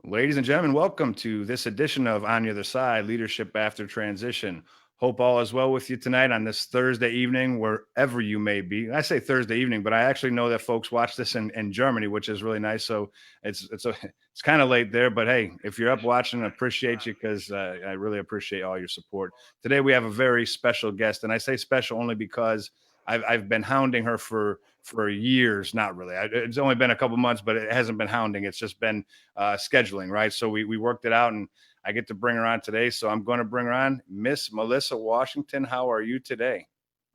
Ladies and gentlemen, welcome to this edition of On the Other Side Leadership After Transition. Hope all is well with you tonight on this Thursday evening, wherever you may be. I say Thursday evening, but I actually know that folks watch this in Germany, which is really nice. So it's kind of late there, but hey, if you're up watching, I appreciate you because I really appreciate all your support. Today we have a very special guest, and I say special only because I've been hounding her for years. Not really. It's only been a couple months, but it hasn't been hounding. It's just been scheduling, right? So we worked it out, and I get to bring her on today. So I'm going to bring her on. Miss Melissa Washington, how are you today?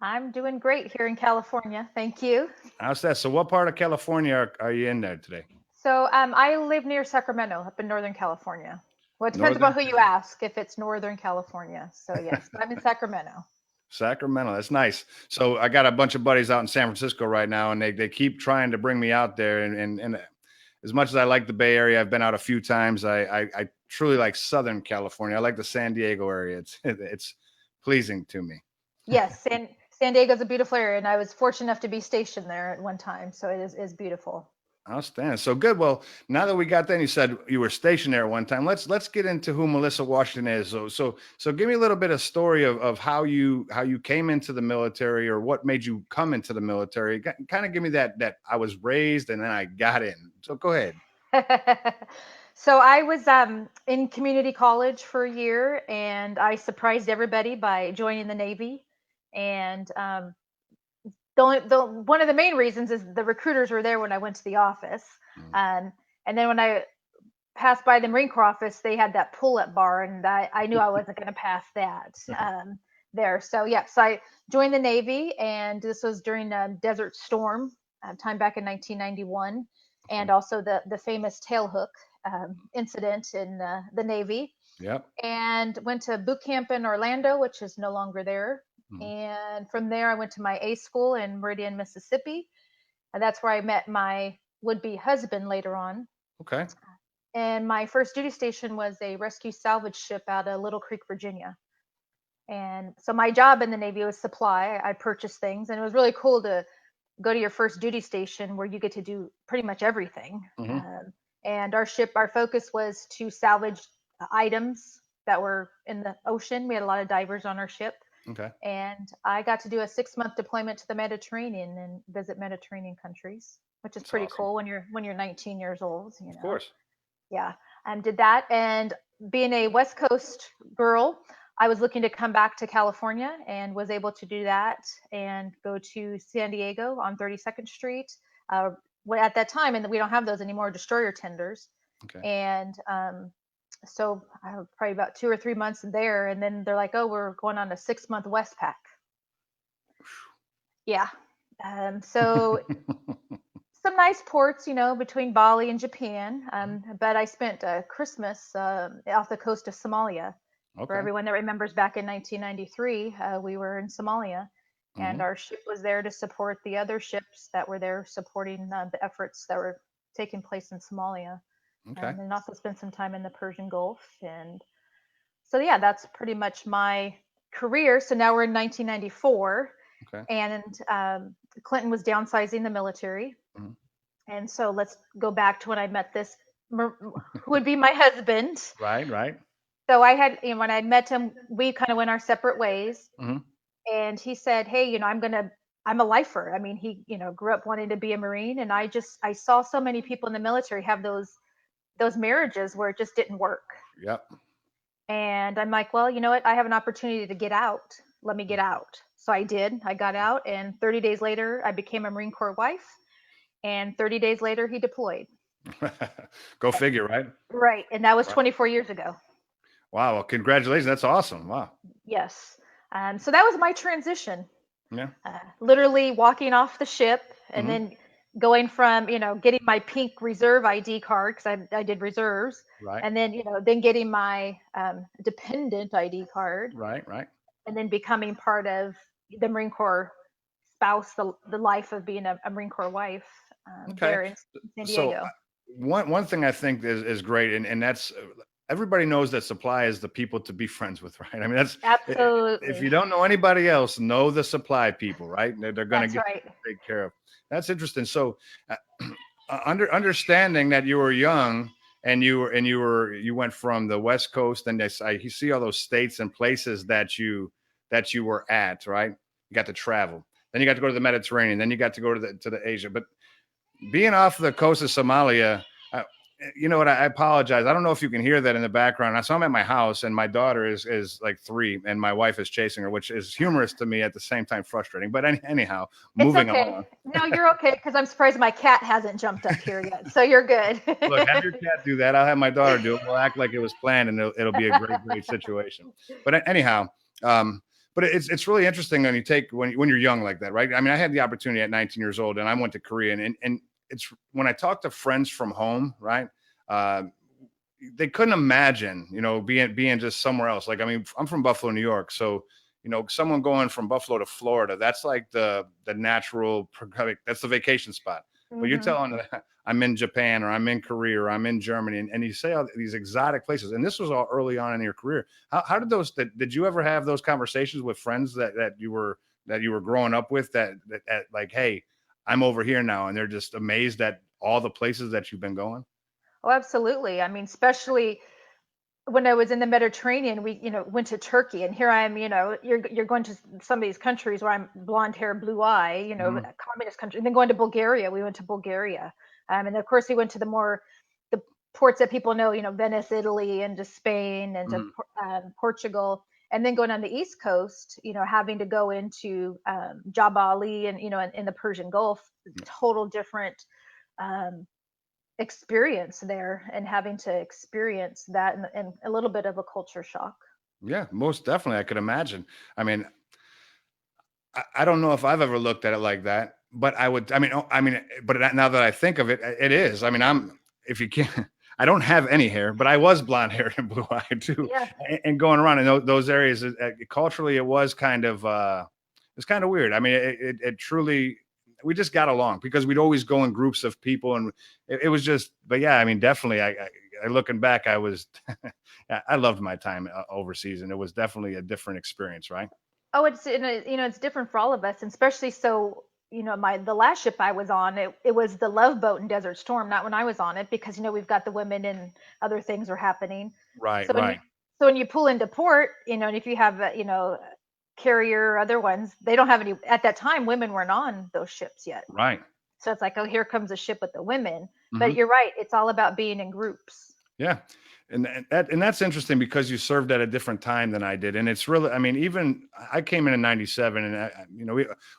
I'm doing great here in California. Thank you. How's that? So what part of California are you in there today? So I live near Sacramento up in Northern California. Well, it depends Northern upon who you ask if it's Northern California. So yes, but I'm in Sacramento. Sacramento. That's nice. So I got a bunch of buddies out in San Francisco right now, and they keep trying to bring me out there. And as much as I like the Bay Area, I've been out a few times. I truly like Southern California. I like the San Diego area. It's pleasing to me. Yes, San Diego's a beautiful area, and I was fortunate enough to be stationed there at one time. So it is beautiful. Outstanding. So good. Well, now that we got that, and you said you were stationed there one time. Let's get into who Melissa Washington is. So give me a little bit of story of how you came into the military, or what made you come into the military. Kind of give me that I was raised and then I got in. So go ahead. So I was in community college for a year, and I surprised everybody by joining the Navy. And the one of the main reasons is the recruiters were there when I went to the office. Mm. And then when I passed by the Marine Corps office, they had that pull-up bar, and I knew I wasn't going to pass that there. So yeah, so I joined the Navy, and this was during Desert Storm time back in 1991, and Okay. also the famous tailhook incident in the Navy. Yep. And went to boot camp in Orlando, which is no longer there. Mm. And from there, I went to my A school in Meridian, Mississippi. And that's where I met my would be husband later on. Okay. And my first duty station was a rescue salvage ship out of Little Creek, Virginia. And so my job in the Navy was supply. I purchased things, and it was really cool to go to your first duty station where you get to do pretty much everything. Hmm. And our focus was to salvage items that were in the ocean. We had a lot of divers on our ship. Okay. And I got to do a 6-month deployment to the Mediterranean and visit Mediterranean countries, which is That's pretty awesome. cool when you're 19 years old, Of course. Yeah, and did that. And being a West Coast girl, I was looking to come back to California and was able to do that and go to San Diego on 32nd Street. Uh, at that time, and we don't have those anymore, destroyer tenders. Okay. And so I was probably about 2 or 3 months there, and then they're like, "Oh, we're going on a 6-month Westpac." Yeah. So some nice ports, between Bali and Japan. But I spent Christmas off the coast of Somalia. For Okay. everyone that remembers, back in 1993, we were in Somalia, and Hmm. our ship was there to support the other ships that were there supporting the efforts that were taking place in Somalia. Okay. And also spent some time in the Persian Gulf. And so, yeah, that's pretty much my career. So now we're in 1994, Okay. and Clinton was downsizing the military. Hmm. And so let's go back to when I met this who would be my husband. Right. Right. So I had, when I met him, we kind of went our separate ways. Hmm. And he said, "Hey, I'm a lifer." I mean, he, grew up wanting to be a Marine, and I saw so many people in the military have those marriages where it just didn't work. Yep. And I'm like, well, you know what? I have an opportunity to get out. Let me get out. So I did. I got out, and 30 days later, I became a Marine Corps wife. And 30 days later, he deployed. Go figure, right? Right. And that was Right. 24 years ago. Wow. Well, congratulations. That's awesome. Wow. Yes. So that was my transition. Yeah. Literally walking off the ship, and Hmm. then going from, getting my pink reserve ID card, because I did reserves, Right. and then, then getting my dependent ID card, Right. Right. and then becoming part of the Marine Corps spouse, the life of being a Marine Corps wife Okay. there in San So Diego. one thing I think is great, and that's everybody knows that supply is the people to be friends with, right? I mean, that's if Absolutely. you don't know anybody else, know the supply people, right? They're going to That's get right. you taken care of. That's interesting. So, understanding that you were young you went from the West Coast, and you see all those states and places that you were at, right? You got to travel. Then you got to go to the Mediterranean. Then you got to go to the Asia. But being off the coast of Somalia, uh, you know what? I apologize. I don't know if you can hear that in the background. So I'm at my house, and my daughter is like 3, and my wife is chasing her, which is humorous to me at the same time frustrating. But anyhow, It's moving okay. on. No, you're okay because I'm surprised my cat hasn't jumped up here yet. So you're good. Look, have your cat do that. I'll have my daughter do it. We'll act like it was planned, and it'll be a great situation. But anyhow, um, but it's really interesting when you take when you're young like that, right? I mean, I had the opportunity at 19 years old, and I went to Korea, and it's when I talk to friends from home, right? Uh, they couldn't imagine, being just somewhere else. Like, I mean, I'm from Buffalo, New York, so someone going from Buffalo to Florida, that's like the natural, that's the vacation spot. But you're Hmm. telling them I'm in Japan, or I'm in Korea, or I'm in Germany, and you say all these exotic places. And this was all early on in your career. How did did you ever have those conversations with friends that you were growing up with that like, hey, I'm over here now, and they're just amazed at all the places that you've been going? Oh, absolutely. I mean, especially when I was in the Mediterranean, we, went to Turkey, and here I am, you're going to some of these countries where I'm blonde hair, blue eye, Mhm. a communist country, and then going to Bulgaria. We went to Bulgaria, and of course we went to the ports that people know, Venice, Italy, and to Spain, and to Mhm. Portugal, and then going on the East Coast, having to go into Jabba Ali, and in the Persian Gulf, total different um, experience there, and having to experience that, and a little bit of a culture shock. Yeah, most definitely. I could imagine. I mean, I don't know if I've ever looked at it like that, but I would. But now that I think of it, it is. I mean, if you can't, I don't have any hair, but I was blonde haired and blue eyed too, Yeah. and going around in those areas, culturally, it was kind of it's kind of weird. I mean, it truly. We just got along because we'd always go in groups of people, and it was just. But yeah, I mean, definitely. I looking back, I was. I loved my time overseas, and it was definitely a different experience, right? Oh, it's different for all of us, and especially so. My the last ship I was on, it was the Love Boat in Desert Storm, not when I was on it, because we've got the women and other things are happening. Right, So when you right, so when you pull into port, and if you have carrier or other ones, they don't have any at that time. Women weren't on those ships yet, right. so it's like, oh, here comes a ship with the women. But Mhm. you're right, it's all about being in groups. Yeah. And that's interesting because you served at a different time than I did. And it's really, I mean, even I came in 97, and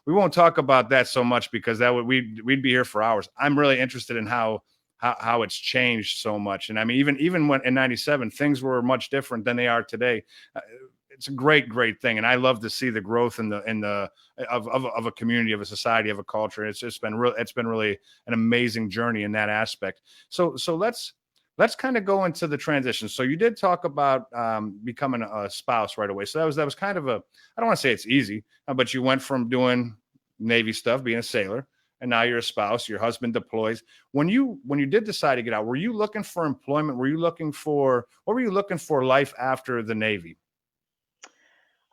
we won't talk about that so much because that would, we'd be here for hours. I'm really interested in how it's changed so much. And I mean, even when in 97, things were much different than they are today. Uh, it's a great thing. And I love to see the growth of a community, of a society, of a culture. It's been really an amazing journey in that aspect. So let's kind of go into the transition. So you did talk about becoming a spouse right away. So that was kind of I don't want to say it's easy, but you went from doing Navy stuff, being a sailor, and now you're a spouse. Your husband deploys. When you did decide to get out, were you looking for employment? What were you looking for life after the Navy?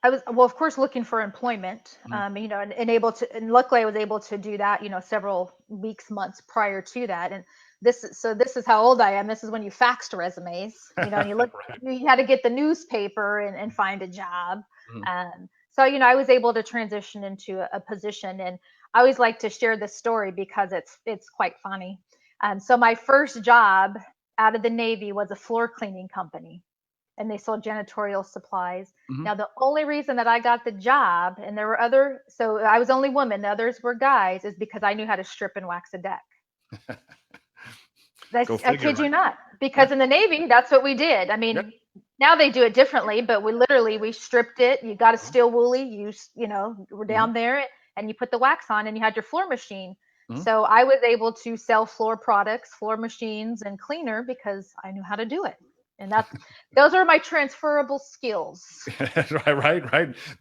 I was, well, of course, looking for employment, Mhm. and able to, and luckily I was able to do that, several weeks, months prior to that. And this is how old I am. This is when you faxed resumes, and Right. you had to get the newspaper, and find a job. Mhm. So, I was able to transition into a position, and I always like to share this story because it's quite funny. So my first job out of the Navy was a floor cleaning company, and they sold janitorial supplies. Mhm. Now, the only reason that I got the job, and there were other, so I was only women, the others were guys, is because I knew how to strip and wax a deck. Go I figure, kid you right? not, Yeah. because in the Navy, that's what we did. I Yeah. mean, now they do it differently, but we stripped it. You got a Mhm. steel woolly, were Mhm. down there, and you put the wax on, and you had your floor machine. Mhm. So I was able to sell floor products, floor machines, and cleaner because I knew how to do it. And those are my transferable skills. Right.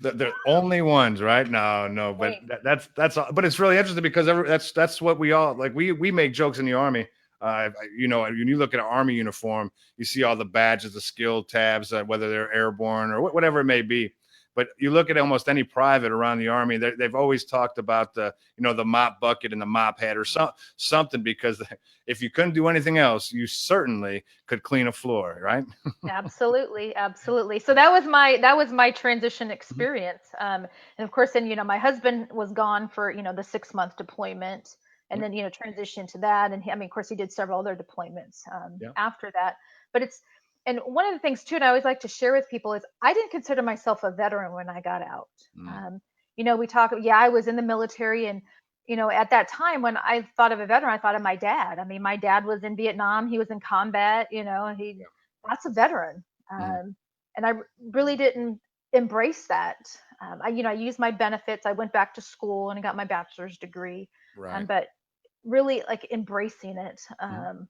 The only ones, right? No, no, but Hey. but it's really interesting because that's what we all like. We make jokes in the Army. When you look at an Army uniform, you see all the badges, the skill tabs, whether they're airborne or whatever it may be. But you look at almost any private around the Army, they've always talked about the mop bucket and the mop head or something, because if you couldn't do anything else, you certainly could clean a floor, right? Absolutely, absolutely. So that was my transition Mhm. experience. And of course, then my husband was gone for the 6 month deployment, and Yep. then transitioned to that. And of course, he did several other deployments Yeah. after that. But and one of the things too, and I always like to share with people is I didn't consider myself a veteran when I got out. Mm. Um, we talk, yeah, I was in the military, and at that time when I thought of a veteran, I thought of my dad. I mean, my dad was in Vietnam, he was in combat, he Yeah. that's a veteran. Mm. And I really didn't embrace that. I used my benefits. I went back to school and I got my bachelor's degree, Right. but really like embracing it. Mhm.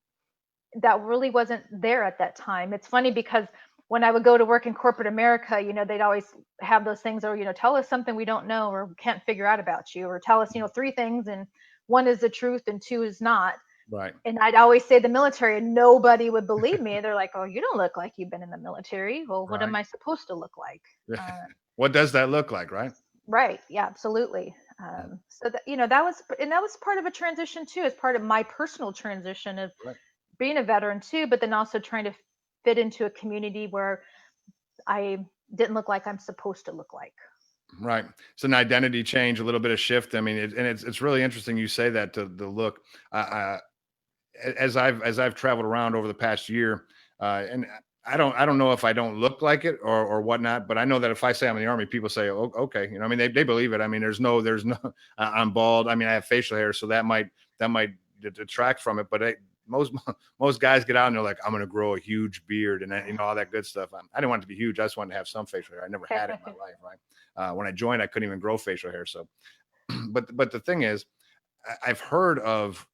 That really wasn't there at that time. It's funny because when I would go to work in corporate America, they'd always have those things, or tell us something we don't know or can't figure out about you, or tell us, three things, and one is the truth and two is not. Right. And I'd always say the military, and nobody would believe me. They're like, "Oh, you don't look like you've been in the military." Well, what am Right. I supposed to look like? Uh, What does that look like, right? right? Yeah, absolutely. Mm. So that was part of a transition too, as part of my personal transition of Right. being a veteran too, but then also trying to fit into a community where I didn't look like I'm supposed to look like. Right. It's an identity change, a little bit of shift. I mean, and it's really interesting you say that, to the look. Uh, as I've traveled around over the past year, and I don't know if I don't look like it or whatnot, but I know that if I say I'm in the Army, people say, "Oh, okay," I mean, they believe it. I mean, there's no I'm bald. I mean, I have facial hair, so that might detract from it. But most most guys get out and they're like, "I'm going to grow a huge beard," and all that good stuff. I didn't want it to be huge. I just wanted to have some facial hair. I never had it in my life. Right. When I joined, I couldn't even grow facial hair. So, but the thing is, I've heard of,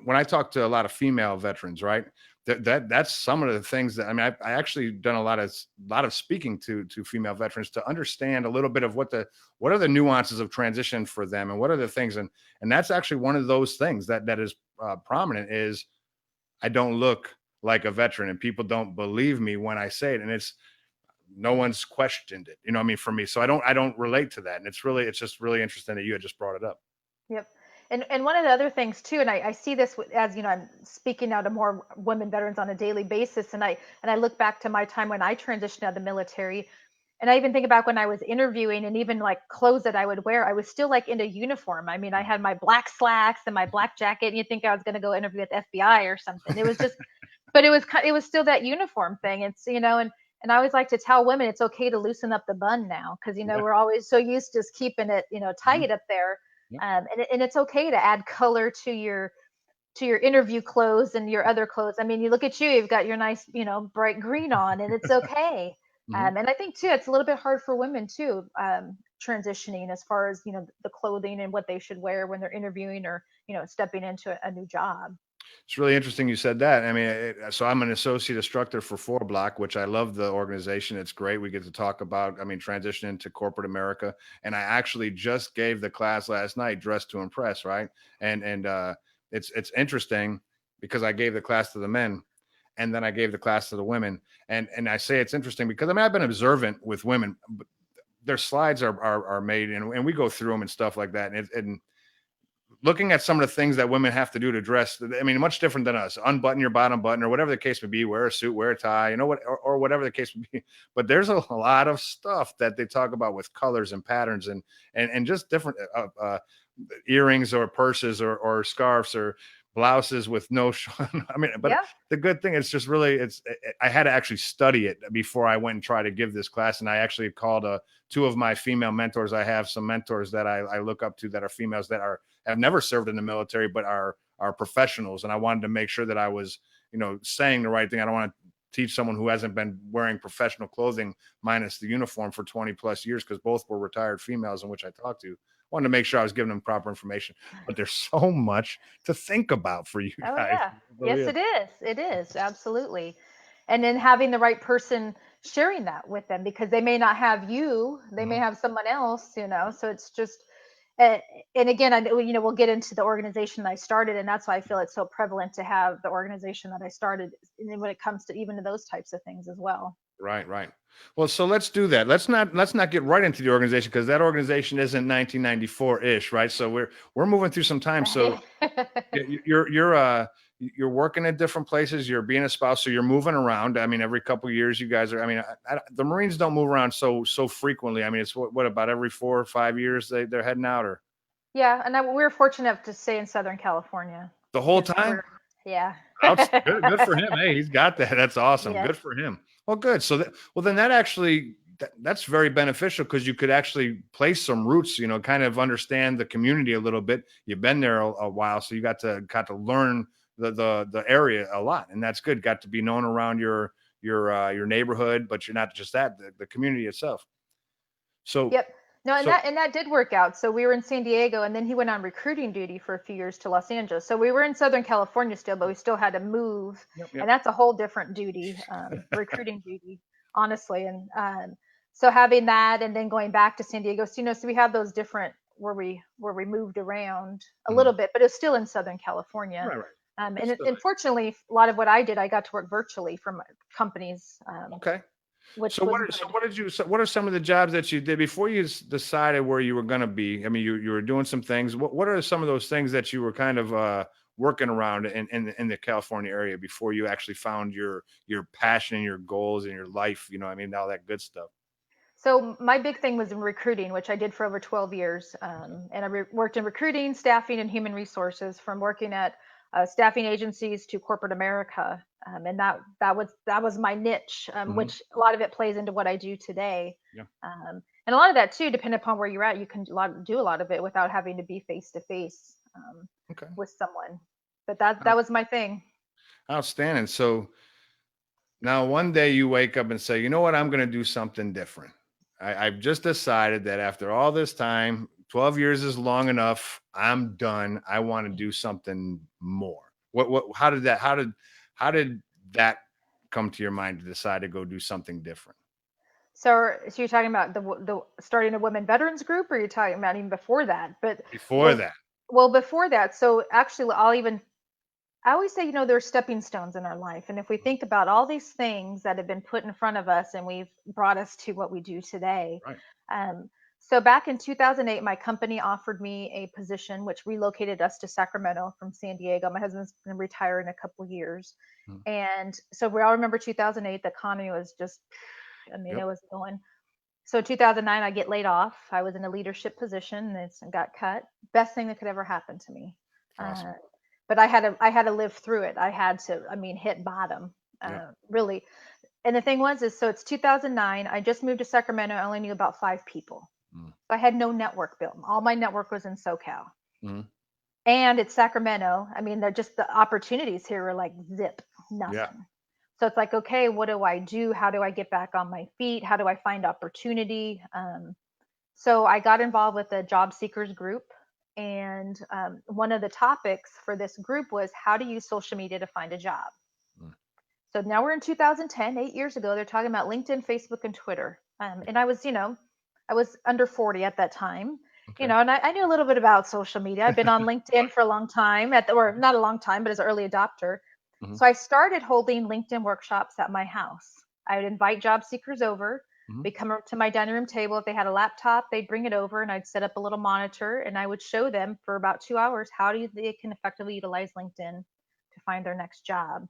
when I talk to a lot of female veterans, right? That's some of the things that, I mean, I actually done a lot of speaking to female veterans to understand a little bit of what are the nuances of transition for them, and what are the things, and that's actually one of those things that is prominent, is I don't look like a veteran, and people don't believe me when I say it, and it's no one's questioned it, I mean, for me. So I don't relate to that, and it's just really interesting that you had just brought it up. Yep. And one of the other things too, and I see this as I'm speaking now to more women veterans on a daily basis, and I look back to my time when I transitioned out of the military, and I even think about when I was interviewing, and even like clothes that I would wear, I was still like into uniform. I mean, I had my black slacks and my black jacket, and you think I was going to go interview at the FBI or something. It was just, but it was still that uniform thing. It's and I always like to tell women it's okay to loosen up the bun now, because Yeah. we're always so used to just keeping it Mhm. tight up there. Yeah. And it's okay to add color to your interview clothes and your other clothes. I mean, you look at you, you've got your nice, bright green on, and it's okay. Mhm. And I think too, it's a little bit hard for women too, transitioning as far as the clothing and what they should wear when they're interviewing, or stepping into a new job. It's really interesting you said that. I mean, so I'm an associate instructor for Four Block, which I love the organization. It's great. We get to talk about, I mean, transitioning to corporate America. And I actually just gave the class last night, Dress to Impress, right? And it's interesting because I gave the class to the men, and then I gave the class to the women. And I say it's interesting because, I mean, I've been observant with women. But their slides are made, and we go through them and stuff like that. And looking at some of the things that women have to do to dress, I mean, much different than us. Unbutton your bottom button, or whatever the case may be, wear a suit, wear a tie, or whatever the case may be. But there's a lot of stuff that they talk about with colors and patterns, and just different earrings or purses or scarves or blouses with no I mean, but Yeah. the good thing, it's just really, I had to actually study it before I went and tried to give this class. And I actually called two of my female mentors. I have some mentors that I look up to that are females that have never served in the military, but are professionals. And I wanted to make sure that I was, saying the right thing. I don't want to teach someone who hasn't been wearing professional clothing minus the uniform for 20 plus years, because both were retired females in which I talked to. Wanted to make sure I was giving them proper information. But there's so much to think about for you Oh guys. yeah. It really Yes, is. it is. It is absolutely. And then having the right person sharing that with them, because they may not have you, they may Mhm. have someone else. So it's just, uh, and again, I know, we'll get into the organization I started, and that's why I feel it's so prevalent to have the organization that I started when it comes to even to those types of things as well. Right, right. Well, so let's do that. Let's not get right into the organization because that organization isn't 1994-ish, right? So we're moving through some time. So Right. you're working at different places. You're being a spouse, so you're moving around. I mean, every couple of years, you guys are. I mean, the Marines don't move around so frequently. I mean, it's what about every 4 or 5 years they're heading out, or Yeah, and we were fortunate to stay in Southern California the whole because time. yeah. Good for him. Hey, he's got that. That's awesome. Yes. Good for him. Well, good. So well, then that actually that's very beneficial because you could actually place some roots. Kind of understand the community a little bit. You've been there a while, so you got to learn the area a lot, and that's good. Got to be known around your neighborhood, but you're not just that the community itself. So Yep. No, and so that did work out. So we were in San Diego, and then he went on recruiting duty for a few years to Los Angeles. So we were in Southern California still, but we still had to move, yep, and yep. that's a whole different duty, recruiting duty, honestly. And so having that, and then going back to San Diego, so we have those different where we moved around a little Mhm. bit, but it's still in Southern California. Right, right. It's And still unfortunately, a lot of what I did, I got to work virtually from companies, okay. which So was so good. what did you so what are some of the jobs that you did before you decided where you were going to be? I mean, you were doing some things. What are some of those things that you were kind of working around in the California area before you actually found your passion and your goals and your life? I mean, all that good stuff. So my big thing was in recruiting, which I did for over 12 years, and I worked in recruiting, staffing, and human resources, from working at staffing agencies to corporate America, and that was my niche, Hmm. which a lot of it plays into what I do today, Yeah. and a lot of that too, depending upon where you're at, you can do a lot of it without having to be face to face Okay. with someone. But that Out- was my thing. Outstanding. So now one day you wake up and say, you know what, I'm going to do something different. I've just decided that after all this time, 12 years is long enough. I'm done. I want to do something more. How did that come to your mind to decide to go do something different? So you're talking about the starting a women veterans group, or you're talking about even before that? But Before well, that. well, before that, so actually, I always say, there are stepping stones in our life. And if we think about all these things that have been put in front of us and we've brought us to what we do today. Right. Um, so back in 2008, my company offered me a position which relocated us to Sacramento from San Diego. My husband's going to retire in a couple years. Mm. And so we all remember 2008, the economy was just, I mean, it Yep. was going. So 2009, I get laid off. I was in a leadership position and got cut. Best thing that could ever happen to me. Awesome. Uh, but I had to live through it. I had to, I mean, hit bottom, Yeah. really. And the thing was, so it's 2009. I just moved to Sacramento. I only knew about 5 people. Mm. So I had no network built. All my network was in SoCal, Mm. and it's Sacramento. I mean, they're just the opportunities here are like zip, Yeah. nothing. So it's like, okay, what do I do? How do I get back on my feet? How do I find opportunity? So I got involved with a job seekers group. And one of the topics for this group was how to use social media to find a job. Mm. So now we're in 2010, 8 years ago. They're talking about LinkedIn, Facebook, and Twitter. And I was under 40 at that time. Okay. And I knew a little bit about social media. I've been on LinkedIn for a long time, or not a long time, but as an early adopter. Hmm. So I started holding LinkedIn workshops at my house. I would invite job seekers over. Hmm. They'd come up to my dining room table. If they had a laptop, they'd bring it over, and I'd set up a little monitor, and I would show them for about 2 hours how they can effectively utilize LinkedIn to find their next job.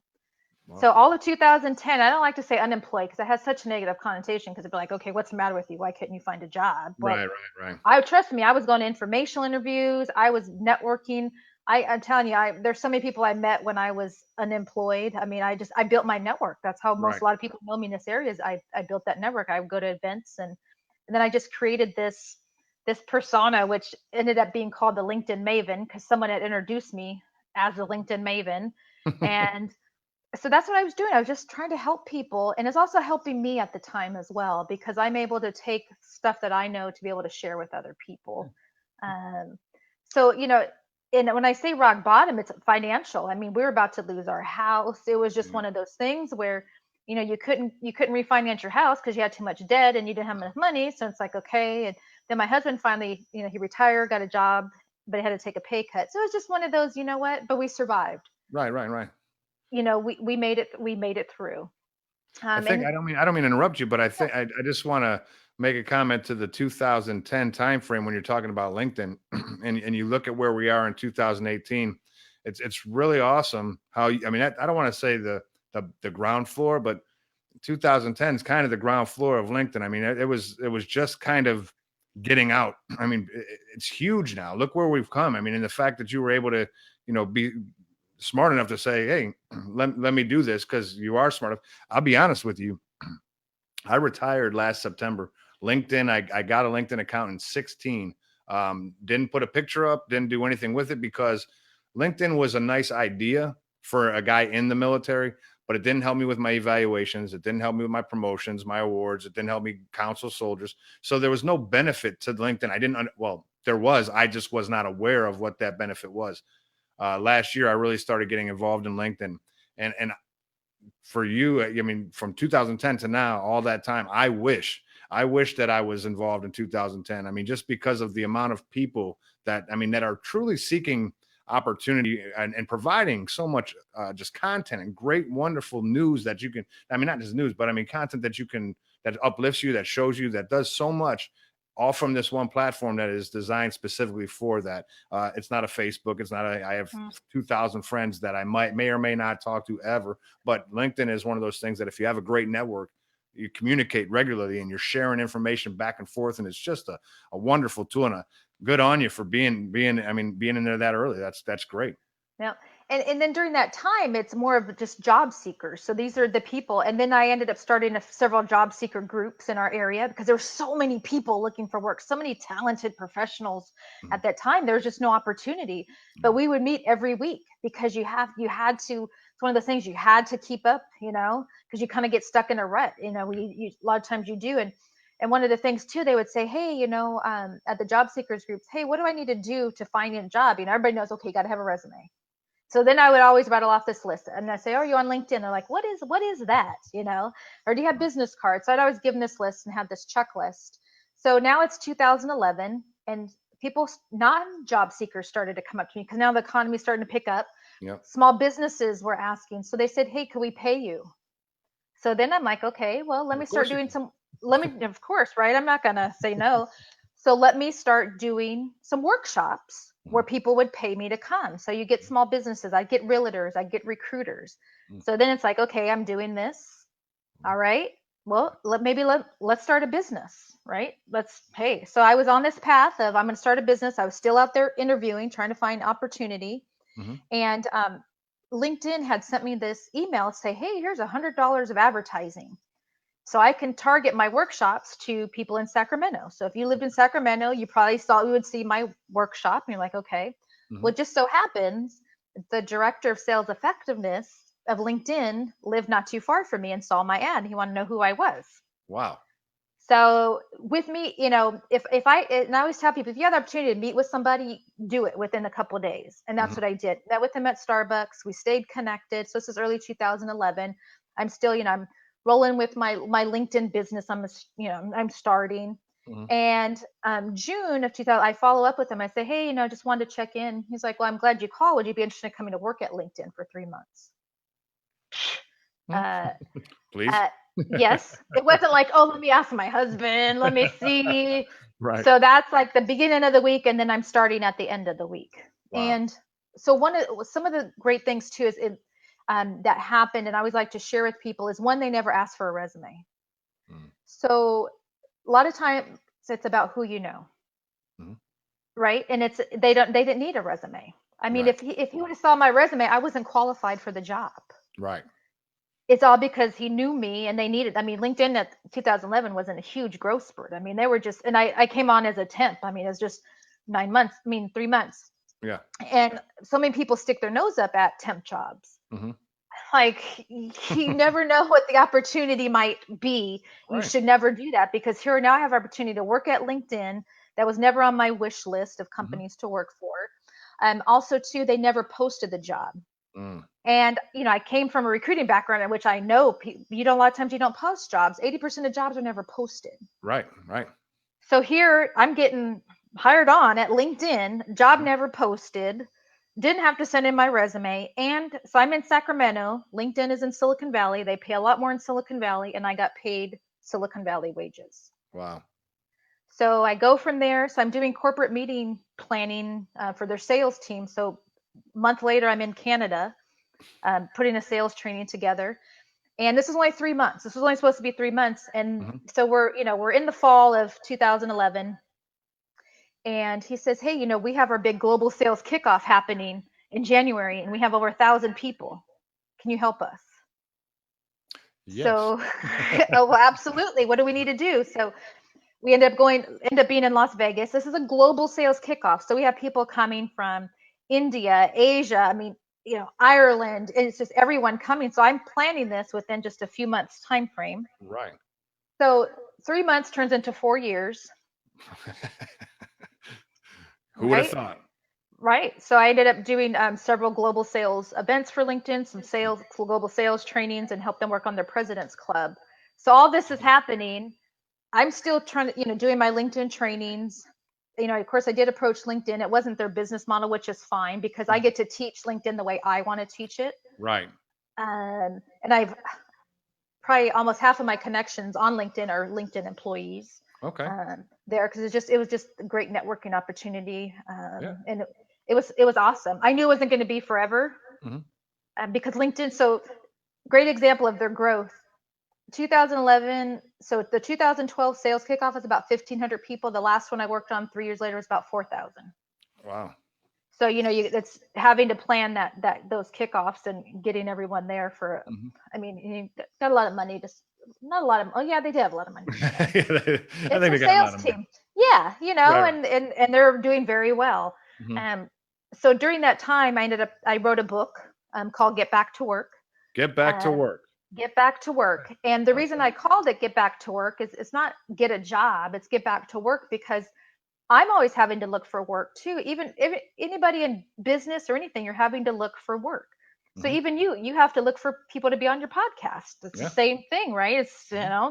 Wow. So all of 2010, I don't like to say unemployed because it has such a negative connotation, because it'd be like, okay, what's the matter with you? Why couldn't you find a job? But Right. Right. Right. trust me, I was going to informational interviews. I was networking. I'm telling you, there's so many people I met when I was unemployed. I mean, I built my network. That's how Right. a lot of people know me in this area. Is I built that network. I would go to events, and then I just created this persona, which ended up being called the LinkedIn Maven, because someone had introduced me as a LinkedIn Maven. And so that's what I was doing. I was just trying to help people. And it's also helping me at the time as well, because I'm able to take stuff that I know to be able to share with other people. Um, so, and when I say rock bottom, it's financial. I mean, we were about to lose our house. It was just Mm. one of those things where, you couldn't refinance your house because you had too much debt and you didn't have enough money. So it's like, okay. And then my husband finally, he retired, got a job, but he had to take a pay cut. So it was just one of those, but we survived. Right. Right. Right. We made it through. And I don't mean to interrupt you, but I yeah, think I just want to make a comment to the 2010 timeframe when you're talking about LinkedIn, and you look at where we are in 2018. It's really awesome how I mean I don't want to say the ground floor, but 2010 is kind of the ground floor of LinkedIn. I mean, it was just kind of getting out. I mean, it's huge now. Look where we've come. I mean, and the fact that you were able to, be smart enough to say, "Hey, let me do this," because you are smart enough. I'll be honest with you. I retired last September. LinkedIn, I got a LinkedIn account in 16. Didn't put a picture up, didn't do anything with it because LinkedIn was a nice idea for a guy in the military, but it didn't help me with my evaluations. It didn't help me with my promotions, my awards. It didn't help me counsel soldiers. So there was no benefit to LinkedIn. Well, there was. I just was not aware of what that benefit was. Last year, I really started getting involved in LinkedIn. And for you, I mean, from 2010 to now, all that time, I wish that I was involved in 2010. I mean, just because of the amount of people that, I mean, that are truly seeking opportunity and providing so much just content and great, wonderful news that you can, I mean, not just news, but I mean, content that you can, that uplifts you, that shows you, that does so much, all from this one platform that is designed specifically for that. It's not a Facebook. It's not I have mm, 2,000 friends that I may or may not talk to ever. But LinkedIn is one of those things that if you have a great network, you communicate regularly and you're sharing information back and forth. And it's just a wonderful tool, and a good on you for being in there that early. That's great. yeah. And then during that time, it's more of just job seekers. So these are the people. And then I ended up starting several job seeker groups in our area because there were so many people looking for work, so many talented professionals Mhm. at that time. There was just no opportunity. But we would meet every week because you had to. It's one of the things you had to keep up, because you kind of get stuck in a rut. A lot of times you do. And one of the things too, they would say, hey, at the job seekers groups, hey, what do I need to do to find a job? Everybody knows, okay, you got to have a resume. So then I would always rattle off this list, and I say, "Oh, are you on LinkedIn?" They're like, what is that?" Or do you have business cards? So I'd always give them this list and have this checklist. So now it's 2011, and people, non-job seekers, started to come up to me because now the economy is starting to pick up. Yep. Small businesses were asking, so they said, "Hey, can we pay you?" So then I'm like, "Okay, well, let me Of start course you doing can. some. Let me, of course, right? I'm not gonna say no." So let me start doing some workshops where Mhm. people would pay me to come. So you get small businesses, I get realtors, I get recruiters. Mhm. So then it's like, okay, I'm doing this. All right. Well, let's start a business, right? Hey. So I was on this path of I'm going to start a business. I was still out there interviewing, trying to find opportunity, Mhm. and LinkedIn had sent me this email say, hey, here's $100 of advertising. So I can target my workshops to people in Sacramento. So if you lived in Sacramento, you probably would see my workshop and you're like, okay. Well, Mhm. it just so happens the director of sales effectiveness of LinkedIn lived not too far from me and saw my ad. He wanted to know who I was. Wow. So with me, if and I always tell people, if you have the opportunity to meet with somebody, do it within a couple of days. And that's Mhm. what I did. Met with him at Starbucks. We stayed connected. So this is early 2011. I'm still, I'm rolling with my LinkedIn business. I'm starting. Mhm. And June of 2000, I follow up with him. I say, hey, just wanted to check in. He's like, well, I'm glad you called. Would you be interested in coming to work at LinkedIn for 3 months? Mhm. Uh, Please. uh, yes, it wasn't like, oh, let me ask my husband, let me see. Right. So that's like the beginning of the week, and then I'm starting at the end of the week. Wow. And so some of the great things too is that happened, and I always like to share with people is one, they never ask for a resume. Mhm. So a lot of times it's about who you know, Mhm. right? And they didn't need a resume. I mean, Right. if he would have saw my resume, I wasn't qualified for the job. Right. It's all because he knew me and they needed. I mean, LinkedIn at 2011 wasn't a huge growth spurt. I mean, they were just, and I came on as a temp. I mean, it's just 9 months. I mean, 3 months. Yeah. And so many people stick their nose up at temp jobs. Mhm. Like, you never know what the opportunity might be. You Right. should never do that because here now I have opportunity to work at LinkedIn. That was never on my wish list of Mhm. companies to work for. Also, too, they never posted the job. Mm. And I came from a recruiting background in which I know a lot of times you don't post jobs. 80% of jobs are never posted. Right. Right. So here I'm getting hired on at LinkedIn, job Mhm. never posted. didn't have to send in my resume. And so I'm in Sacramento. LinkedIn is in Silicon Valley. They pay a lot more in Silicon Valley, and I got paid Silicon Valley wages. Wow. So I go from there. So I'm doing corporate meeting planning for their sales team. So a month later, I'm in Canada, putting a sales training together. And this is only 3 months. This was only supposed to be 3 months. And Hmm. so we're in the fall of 2011. And he says, hey, we have our big global sales kickoff happening in January, and we have over 1,000 people. Can you help us? Yes. So, oh, well, absolutely. What do we need to do? So we end up being in Las Vegas. This is a global sales kickoff. So we have people coming from India, Asia, I mean, Ireland, and it's just everyone coming. So I'm planning this within just a few months time frame. Right. So 3 months turns into 4 years, Who would have right? thought? Right. So I ended up doing several global sales events for LinkedIn, some global sales trainings, and help them work on their President's Club. So all this is happening. I'm still trying to, doing my LinkedIn trainings. Of course, I did approach LinkedIn. It wasn't their business model, which is fine because I get to teach LinkedIn the way I want to teach it. Right. And I've probably almost half of my connections on LinkedIn are LinkedIn employees Okay. there because it was just a great networking opportunity, Yeah. and it was awesome. I knew it wasn't going to be forever Hmm. because LinkedIn. So great example of their growth. 2011, so the 2012 sales kickoff was about 1,500 people. The last one I worked on 3 years later was about 4,000. Wow. So it's having to plan that those kickoffs and getting everyone there for. Hmm. I mean, you got a lot of money to. Not a lot of. Oh yeah, they did have a lot of money to spend. I think It's a they got a lot sales of money. team. Yeah, Right. Right. and they're doing very well. Hmm. Um, so during that time, I wrote a book called Get Back to Work. Get back to Uh, work. Get Back to Work. And the reason Okay. I called it Get Back to Work is it's not get a job, it's get back to work because I'm always having to look for work too. Even if anybody in business or anything, you're having to look for work. So Hmm. even you have to look for people to be on your podcast. It's the Yeah. same thing, right? It's Hmm.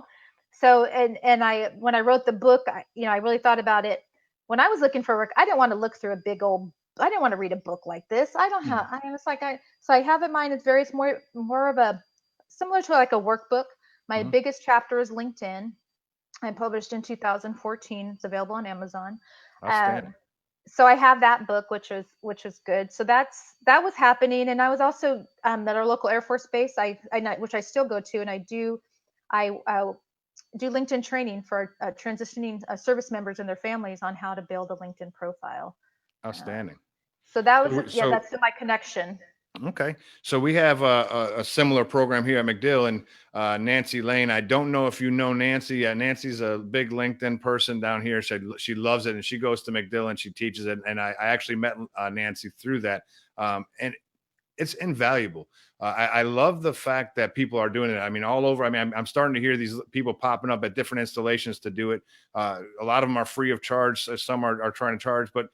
So and I when I wrote the book, I really thought about it. When I was looking for work, I didn't want to look through a big old. I didn't want to read a book like this. I don't have. Hmm. I mean, it's like so I have in mind it's very more of a similar to like a workbook. My Hmm. biggest chapter is LinkedIn. I published in 2014. It's available on Amazon. Outstanding. Um, so I have that book, which is good. So that was happening, and I was also at our local Air Force base. Which I still go to, and I do LinkedIn training for transitioning service members and their families on how to build a LinkedIn profile. Um, Outstanding. so that was So, yeah, so that's my connection. okay. So we have a similar program here at McDill, and Nancy Lane. I don't know if you know Nancy. Nancy's a big LinkedIn person down here. She loves it, and she goes to McDill and she teaches it. And I actually met Nancy through that, and it's invaluable. I love the fact that people are doing it. I mean, all over. I mean, I'm starting to hear these people popping up at different installations to do it. A lot of them are free of charge. Some are trying to charge, but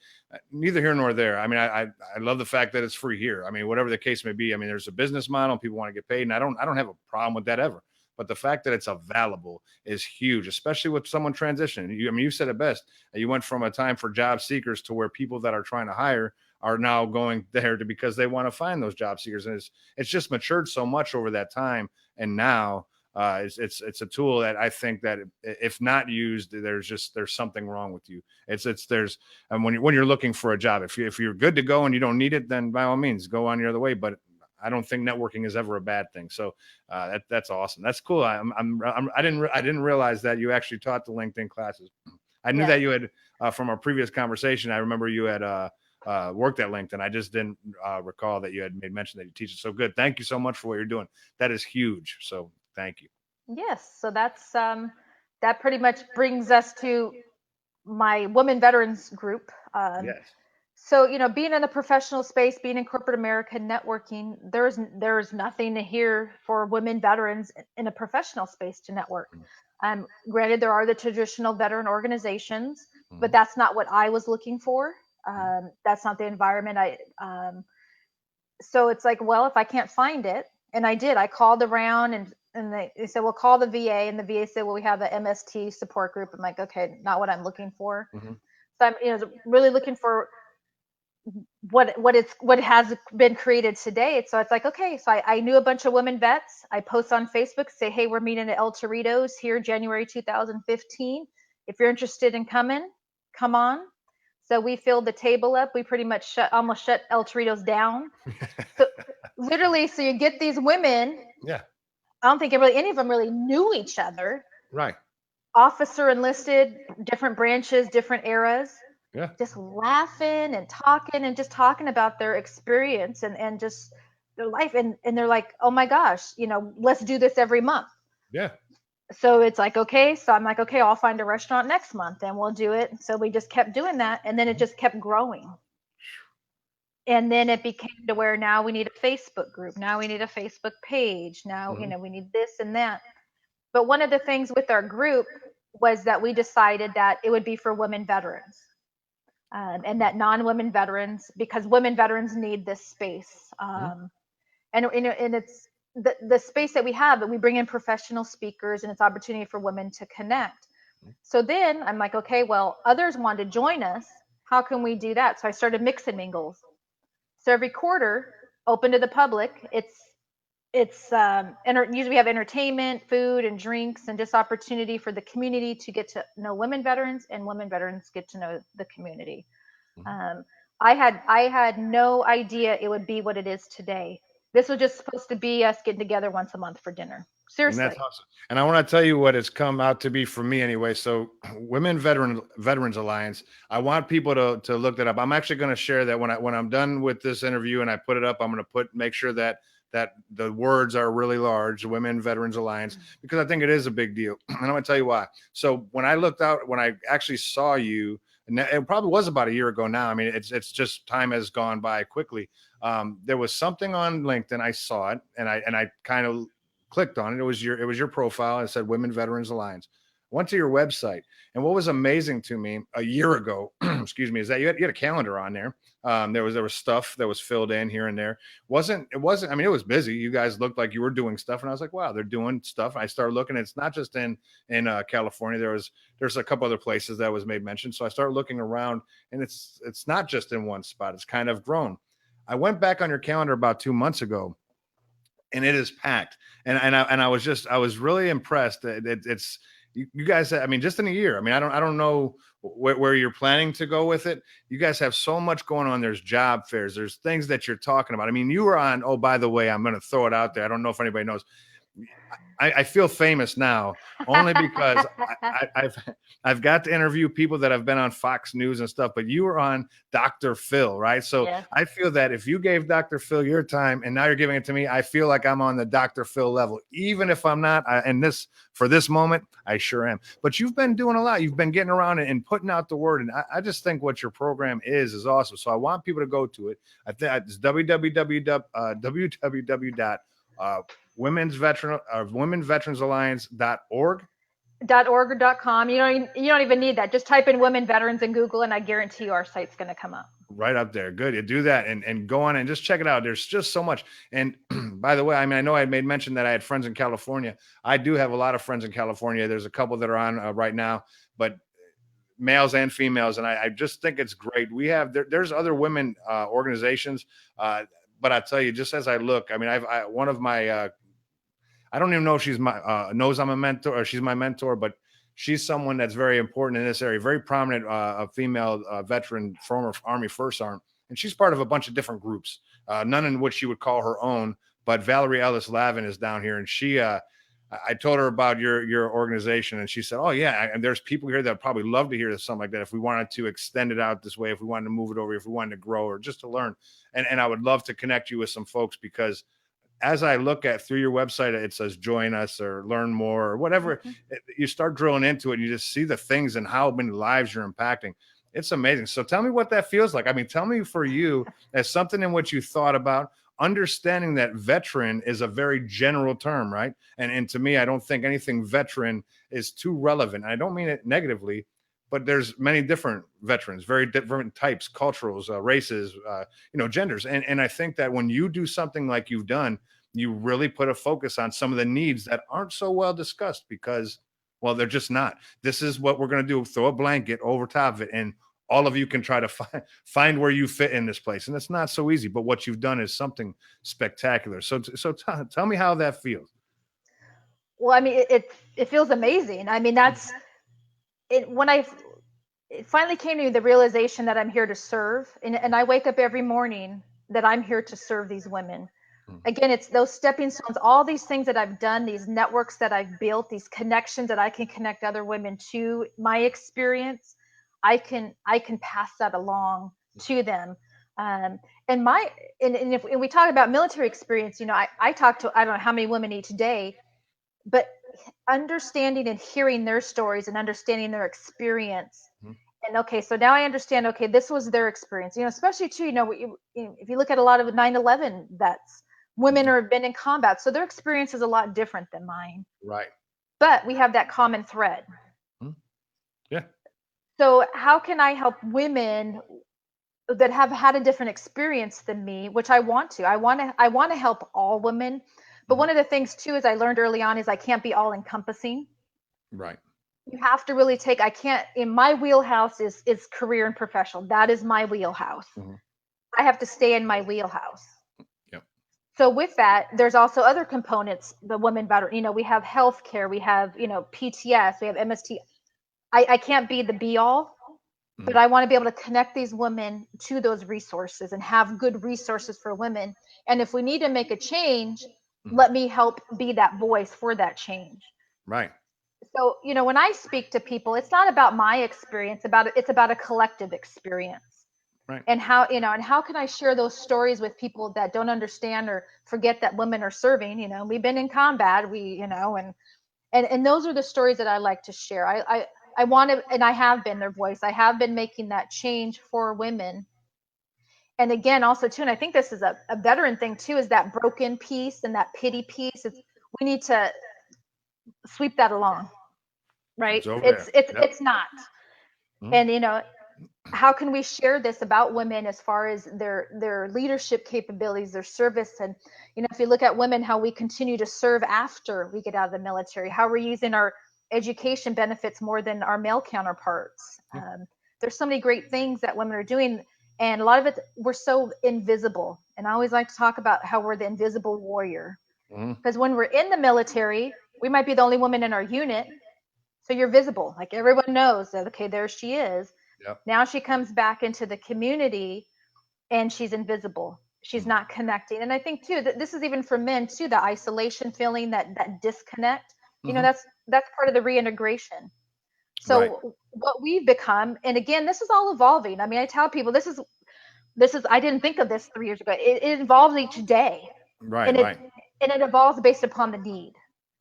neither here nor there. I mean, I love the fact that it's free here. I mean, whatever the case may be. I mean, there's a business model. People want to get paid, and I don't have a problem with that ever. But the fact that it's available is huge, especially with someone transitioning. I mean, you said it best. You went from a time for job seekers to where people that are trying to hire are now going there because they want to find those job seekers, and it's just matured so much over that time. And now it's a tool that I think that if not used, there's something wrong with you. There's and when you're looking for a job, if you're good to go and you don't need it, then by all means go on your other way. But I don't think networking is ever a bad thing. So that's awesome. That's cool. I didn't realize that you actually taught the LinkedIn classes. I knew Yes. that you had from our previous conversation. I remember you had worked at LinkedIn. I just didn't recall that you had made mention that you teach it. So good. Thank you so much for what you're doing. That is huge. So thank you. Yes. So that pretty much brings us to my women veterans group. Yes. So being in the professional space, being in corporate America, networking, there's nothing here for women veterans in a professional space to network. Granted, there are the traditional veteran organizations, but Mm-hmm. that's not what I was looking for. Mm-hmm. That's not the environment so it's like, well, if I can't find it, and I did, I called around and they said, well, call the VA, and the VA said, well, we have the MST support group. I'm like, okay, not what I'm looking for. Mm-hmm. So I'm really looking for what has been created today. So it's like, okay, so I knew a bunch of women vets. I post on Facebook, say, hey, we're meeting at El Torito's here January 2015. If you're interested in coming, come on. So we filled the table up. We pretty much almost shut El Torito's down. So literally, so you get these women. Yeah. I don't think any of them really knew each other. Right. Officer enlisted, different branches, different eras, Yeah. just laughing and just talking about their experience and just their life. And they're like, oh my gosh, let's do this every month. Yeah. So it's like, okay, so I'm like, okay, I'll find a restaurant next month and we'll do it. So we just kept doing that. And then it just kept growing. And then it became to where now we need a Facebook group. Now we need a Facebook page. Now, we need this and that. But one of the things with our group was that we decided that it would be for women veterans. And that non-women veterans, because women veterans need this space. And it's the space that we have, that we bring in professional speakers and it's opportunity for women to connect. So then I'm like, okay, well, others want to join us. How can we do that? So I started Mix and Mingles. So every quarter, open to the public. Usually we have entertainment, food, and drinks, and just opportunity for the community to get to know women veterans, and women veterans get to know the community. I had no idea it would be what it is today. This was just supposed to be us getting together once a month for dinner. And Seriously. that's awesome. And I want to tell you what it's come out to be for me anyway. So Women Veterans Alliance, I want people to look that up. I'm actually going to share that when I'm done with this interview and I put it up, I'm going to make sure that the words are really large, Women Veterans Alliance, because I think it is a big deal. And I'm going to tell you why. So when I actually saw you, and it probably was about a year ago now. I mean, it's just time has gone by quickly. There was something on LinkedIn. I saw it and I kind of clicked on it. It was your profile. It said Women Veterans Alliance. Went to your website, and what was amazing to me a year ago, excuse me, is that you had a calendar on there. There was stuff that was filled in here and there. It wasn't. I mean, it was busy. You guys looked like you were doing stuff, and I was like, wow, they're doing stuff. And I started looking. It's not just in California. There's a couple other places that was made mention. So I started looking around, and it's not just in one spot. It's kind of grown. I went back on your calendar about 2 months ago, and it is packed. And I was really impressed that it's you guys. I mean, just in a year. I mean, I don't know where you're planning to go with it. You guys have so much going on. There's job fairs. There's things that you're talking about. I mean, you were on. Oh, by the way, I'm going to throw it out there. I don't know if anybody knows. I feel famous now only because I've got to interview people that have been on Fox News and stuff, but you were on Dr. Phil, right? So Yeah. I feel that if you gave Dr. Phil your time and now you're giving it to me, I feel like I'm on the Dr. Phil level, even if I'm not. For this moment, I sure am. But you've been doing a lot. You've been getting around and putting out the word, and I just think what your program is awesome. So I want people to go to it. I think it's www. Women's Veterans Alliance.org. .org or .com. You don't even need that. Just type in women veterans in Google, and I guarantee you our site's going to come up. Right up there. Good. You do that and go on and just check it out. There's just so much. And by the way, I mean, I know I made mention that I had friends in California. I do have a lot of friends in California. There's a couple that are on right now, but males and females. And I just think it's great. We have, there's other women organizations. But I tell you, just as I look, I mean, one of my, I don't even know if she's knows I'm a mentor or she's my mentor, but she's someone that's very important in this area, very prominent, a female veteran, former Army First Arm, and she's part of a bunch of different groups, none in which she would call her own. But Valerie Ellis Lavin is down here, and I told her about your organization, and she said, "Oh yeah, and there's people here that probably love to hear something like that. If we wanted to extend it out this way, if we wanted to move it over, if we wanted to grow, or just to learn, and I would love to connect you with some folks because." As I look at through your website, it says join us or learn more or whatever. You start drilling into it and you just see the things and how many lives you're impacting. It's amazing. So tell me what that feels like. I mean, tell me for you as something in which you thought about understanding that veteran is a very general term, right? And to me, I don't think anything veteran is too relevant. I don't mean it negatively, but there's many different veterans, very different types, cultures, races, genders. And I think that when you do something like you've done, you really put a focus on some of the needs that aren't so well discussed because, well, they're just not. This is what we're going to do. Throw a blanket over top of it. And all of you can try to find where you fit in this place. And it's not so easy, but what you've done is something spectacular. So tell me how that feels. Well, I mean, it feels amazing. I mean, that's it. When it finally came to me, the realization that I'm here to serve, and I wake up every morning that I'm here to serve these women. Again, it's those stepping stones, all these things that I've done, these networks that I've built, these connections that I can connect other women to, my experience, I can pass that along to them. Um, and my and if we talk about military experience, I talk to, I don't know how many women each day, but understanding and hearing their stories and understanding their experience. And okay, so now I understand, okay, this was their experience, especially too, if you look at a lot of 9/11 vets, women have been in combat, so their experience is a lot different than mine, Right. but we have that common thread. Yeah. So how can I help women that have had a different experience than me, which I want to help all women. But one of the things too is I learned early on is I can't be all encompassing. Right. You have to really take, I can't, in my wheelhouse is career and professional. That is my wheelhouse. I have to stay in my wheelhouse. Yep. So with that, there's also other components, the women better, we have healthcare, we have, PTS, we have MST. I can't be the be all, but I want to be able to connect these women to those resources and have good resources for women. And if we need to make a change, let me help be that voice for that change. Right. So, when I speak to people, it's not about my experience, it's about a collective experience. Right. And how can I share those stories with people that don't understand or forget that women are serving? We've been in combat, and those are the stories that I like to share. I want to, and I have been their voice. I have been making that change for women. And again, also too, and I think this is a veteran thing too, is that broken piece and that pity piece. We need to sweep that along, right? It's over It's there. it's Yep. it's not. And how can we share this about women as far as their leadership capabilities, their service? And if you look at women, how we continue to serve after we get out of the military, how we're using our education benefits more than our male counterparts. There's so many great things that women are doing, and a lot of it, we're so invisible. And I always like to talk about how we're the invisible warrior, because when we're in the military, we might be the only woman in our unit, so you're visible, like everyone knows that, okay, there she is. Yep. Now she comes back into the community and she's invisible. She's not connecting. And I think too that this is even for men too, the isolation feeling, that disconnect. That's part of the reintegration. So Right. what we've become, and again, this is all evolving. I mean, I tell people this is I didn't think of this 3 years ago. It evolves each day. Right. And Right. it evolves based upon the need.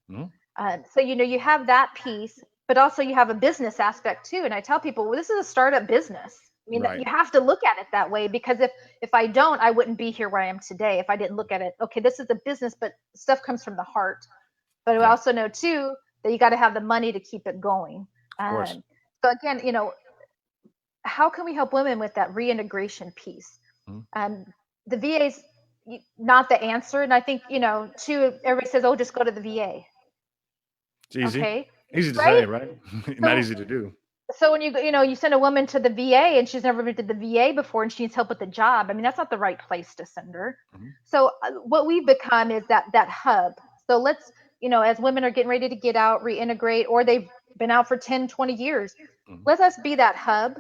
So you have that piece, but also you have a business aspect too. And I tell people, well, this is a startup business. I mean, Right. you have to look at it that way, because if I don't, I wouldn't be here where I am today if I didn't look at it. Okay, this is a business, but stuff comes from the heart. But we Yeah. also know too that you got to have the money to keep it going. Of course. So again, how can we help women with that reintegration piece? The VA's not the answer, and I think too. Everybody says, "Oh, just go to the VA." It's easy. Okay, Easy to right? say, right? Not easy to do. So when you send a woman to the VA and she's never been to the VA before and she needs help with the job, I mean, that's not the right place to send her. So what we've become is that hub. So let's, as women are getting ready to get out, reintegrate, or they've been out for 10, 20 years, let us be that hub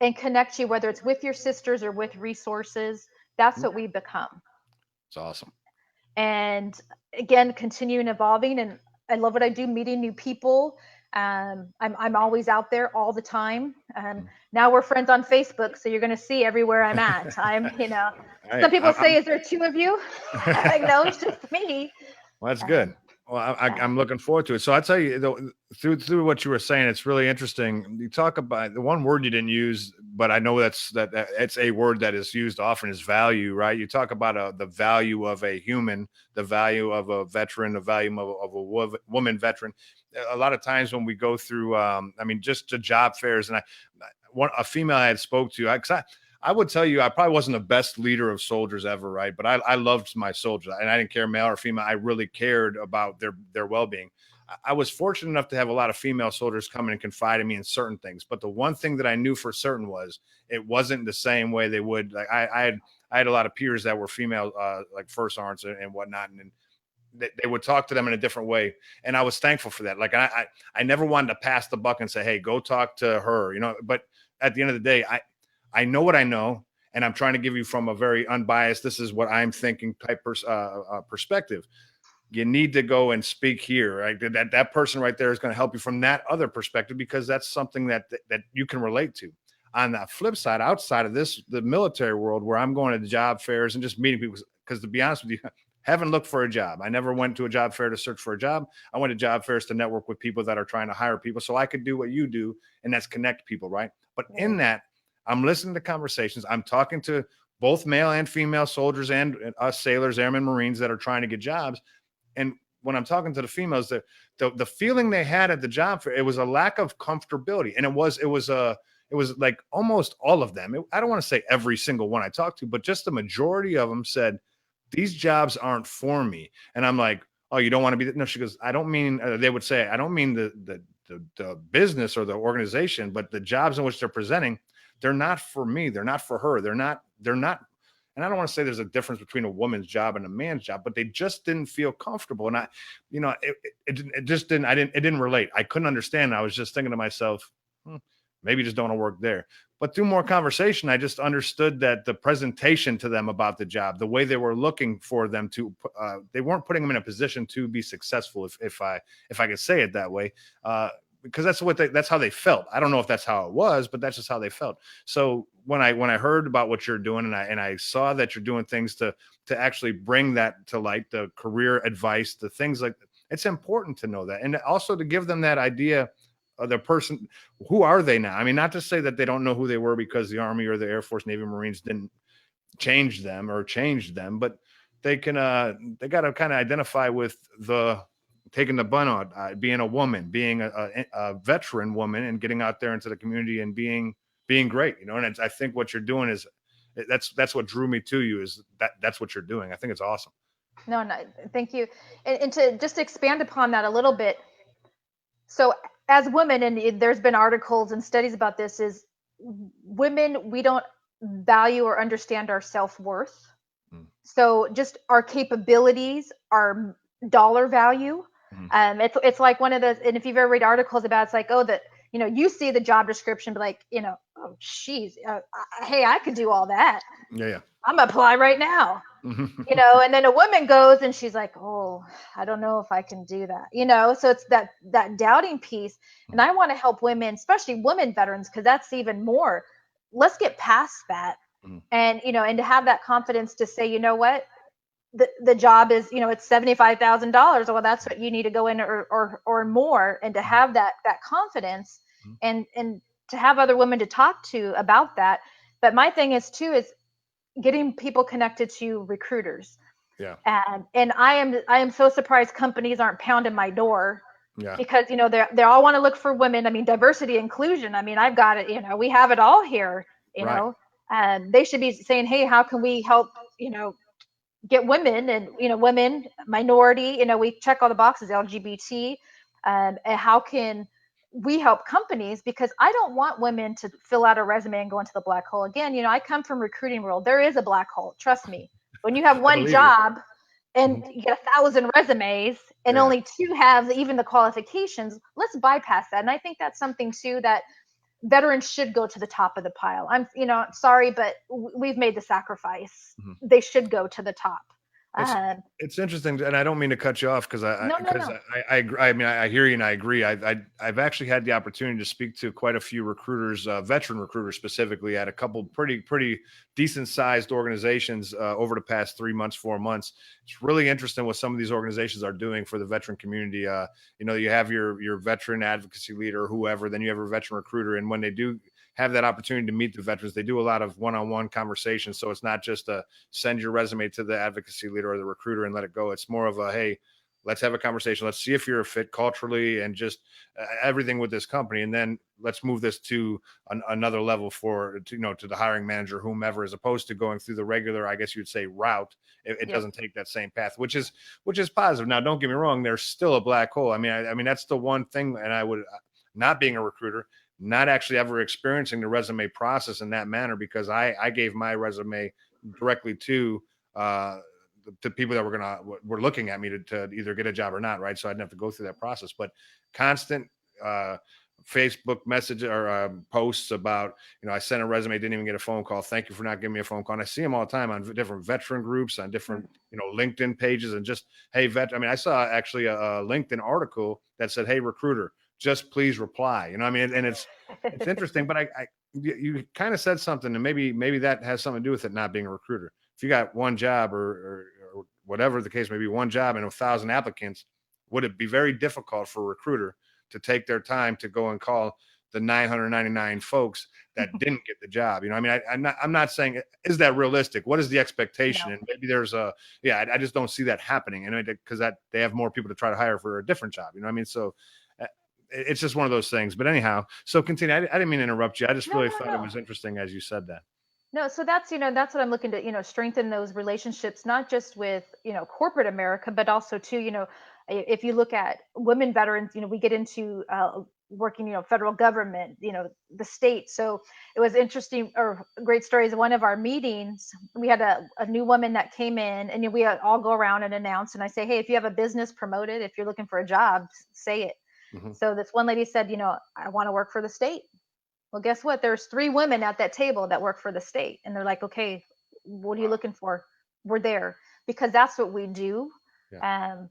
and connect you, whether it's with your sisters or with resources. That's what we've become. It's awesome. And again, continuing evolving. And I love what I do, meeting new people. I'm always out there all the time. Now we're friends on Facebook, so you're going to see everywhere I'm at. Some people say, "Is there two of you?" Like, no, it's just me. Well, that's good. Well, I'm looking forward to it. So I tell you, through what you were saying, it's really interesting. You talk about the one word you didn't use, but I know that it's a word that is used often, is value, right? You talk about the value of a human, the value of a veteran, the value of a woman veteran. A lot of times when we go through, just to job fairs, and a female I had spoke to, I would tell you, I probably wasn't the best leader of soldiers ever, right? But I loved my soldiers, and I didn't care male or female. I really cared about their well-being. I was fortunate enough to have a lot of female soldiers come in and confide in me in certain things. But the one thing that I knew for certain was it wasn't the same way they would. Like I had a lot of peers that were female, like first sergeants and whatnot, and they would talk to them in a different way. And I was thankful for that. Like I never wanted to pass the buck and say, hey, go talk to her, you know, but at the end of the day, I know what I know, and I'm trying to give you from a very unbiased, this is what I'm thinking type perspective. You need to go and speak here, right? That person right there is going to help you from that other perspective, because that's something that you can relate to. On the flip side, outside of this, the military world, where I'm going to the job fairs and just meeting people, because to be honest with you, haven't looked for a job. I never went to a job fair to search for a job. I went to job fairs to network with people that are trying to hire people so I could do what you do, and that's connect people, right? But in that, I'm listening to conversations. I'm talking to both male and female soldiers and us sailors, airmen, Marines that are trying to get jobs. And when I'm talking to the females, the feeling they had at the job fair, it was a lack of comfortability. And it was like almost all of them. I don't want to say every single one I talked to, but just the majority of them said, these jobs aren't for me. And I'm like, oh, you don't want to be. No, she goes, I don't mean, they would say, I don't mean the business or the organization, but the jobs in which they're presenting, they're not for me. They're not for her. They're not. And I don't want to say there's a difference between a woman's job and a man's job, but they just didn't feel comfortable. And it just didn't, it didn't relate. I couldn't understand. I was just thinking to myself, maybe just don't want to work there. But through more conversation, I just understood that the presentation to them about the job, the way they were looking for them to, they weren't putting them in a position to be successful, if I could say it that way, because that's how they felt. I don't know if that's how it was, but that's just how they felt. So when I heard about what you're doing, and I saw that you're doing things to actually bring that to light, the career advice, the things like that, it's important to know that, and also to give them that idea. The person, who are they now? I mean, not to say that they don't know who they were because the Army or the Air Force, Navy, Marines didn't change them or changed them, but they can, they got to kind of identify with taking the bun on, being a woman, being a veteran woman, and getting out there into the community and being great, you know. And I think what you're doing is, that's what drew me to you, is that's what you're doing. I think it's awesome. No, thank you. And to just expand upon that a little bit. So as women, and there's been articles and studies about this, is women, we don't value or understand our self-worth. So just our capabilities, our dollar value. It's like one of those, and if you've ever read articles about, it's like, oh, that, you know, you see the job description, but like, you know, oh, geez, hey, I could do all that. Yeah. I'm gonna apply right now. You know, and then a woman goes and she's like, oh, I don't know if I can do that, you know. So it's that doubting piece. And I want to help women, especially women veterans, because that's even more. Let's get past that. And, you know, and to have that confidence to say, you know what, the job is, you know, it's $75,000. Well, that's what you need to go in, or more. And to have that confidence, and to have other women to talk to about that. But my thing is too, is getting people connected to recruiters. Yeah. And I am so surprised companies aren't pounding my door. Yeah. Because, you know, they all want to look for women. I mean, diversity, inclusion. I mean, I've got it, you know, we have it all here, you know, and they should be saying, hey, how can we help, you know, get women, and, you know, women, minority, you know, we check all the boxes, LGBT, and how can we help companies? Because I don't want women to fill out a resume and go into the black hole again. You know, I come from recruiting world. There is a black hole. Trust me. When you have one job and you get 1,000 resumes and only 2 have even the qualifications, let's bypass that. And I think that's something too that veterans should go to the top of the pile. I'm, you know, sorry, but we've made the sacrifice. They should go to the top. It's interesting, and I don't mean to cut you off, because No. I mean, I hear you and I agree. I've actually had the opportunity to speak to quite a few recruiters, veteran recruiters specifically, at a couple pretty decent sized organizations over the past 3 months, 4 months. It's really interesting what some of these organizations are doing for the veteran community. You know, you have your veteran advocacy leader, or whoever, then you have a veteran recruiter, and when they do have that opportunity to meet the veterans, they do a lot of one-on-one conversations. So it's not just a send your resume to the advocacy leader or the recruiter and let it go. It's more of a, hey, let's have a conversation. Let's see if you're a fit culturally and just everything with this company. And then let's move this to another level to the hiring manager, whomever, as opposed to going through the regular, I guess you'd say, route. It Yep. doesn't take that same path, which is positive. Now, don't get me wrong. There's still a black hole. I mean, that's the one thing. And I would, not being a recruiter, not actually ever experiencing the resume process in that manner, because I gave my resume directly uh, to people that were looking at me to either get a job or not, right? So I didn't have to go through that process. But constant uh, Facebook message or posts about, I sent a resume, didn't even get a phone call. Thank you for not giving me a phone call. And I see them all the time on different veteran groups, on different, LinkedIn pages, and just, hey, I mean, I saw actually a LinkedIn article that said, hey, recruiter, just please reply. And it's interesting, but you kind of said something, and maybe that has something to do with it not being a recruiter. If you got one job or whatever the case may be, one job and 1,000 applicants, would it be very difficult for a recruiter to take their time to go and call the 999 folks that didn't get the job? I'm not saying, is that realistic? What is the expectation? No. And maybe I just don't see that happening. And because that they have more people to try to hire for a different job. So it's just one of those things. But anyhow, so continue. I didn't mean to interrupt you. I just No, really no, thought it no. was interesting as you said that. No, so that's what I'm looking to, strengthen those relationships, not just with, corporate America, but also too, if you look at women veterans, we get into working, federal government, the state. So it was interesting, or great stories. One of our meetings, we had a new woman that came in, and we all go around and announce. And I say, hey, if you have a business, promote it. If you're looking for a job, say it. Mm-hmm. So this one lady said, I want to work for the state. Well, guess what? There's 3 women at that table that work for the state. And they're like, okay, what are you looking for? We're there because that's what we do. Yeah.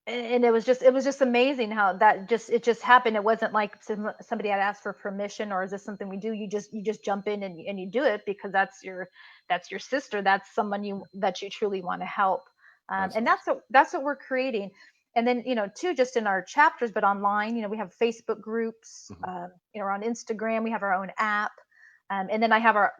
And it was just amazing how it just happened. It wasn't like somebody had asked for permission, or is this something we do? You just jump in and you do it because that's your sister. That's someone that you truly want to help. That's And awesome. that's what we're creating. And then, too, just in our chapters, but online, we have Facebook groups, Mm-hmm. on Instagram, we have our own app. And then I have our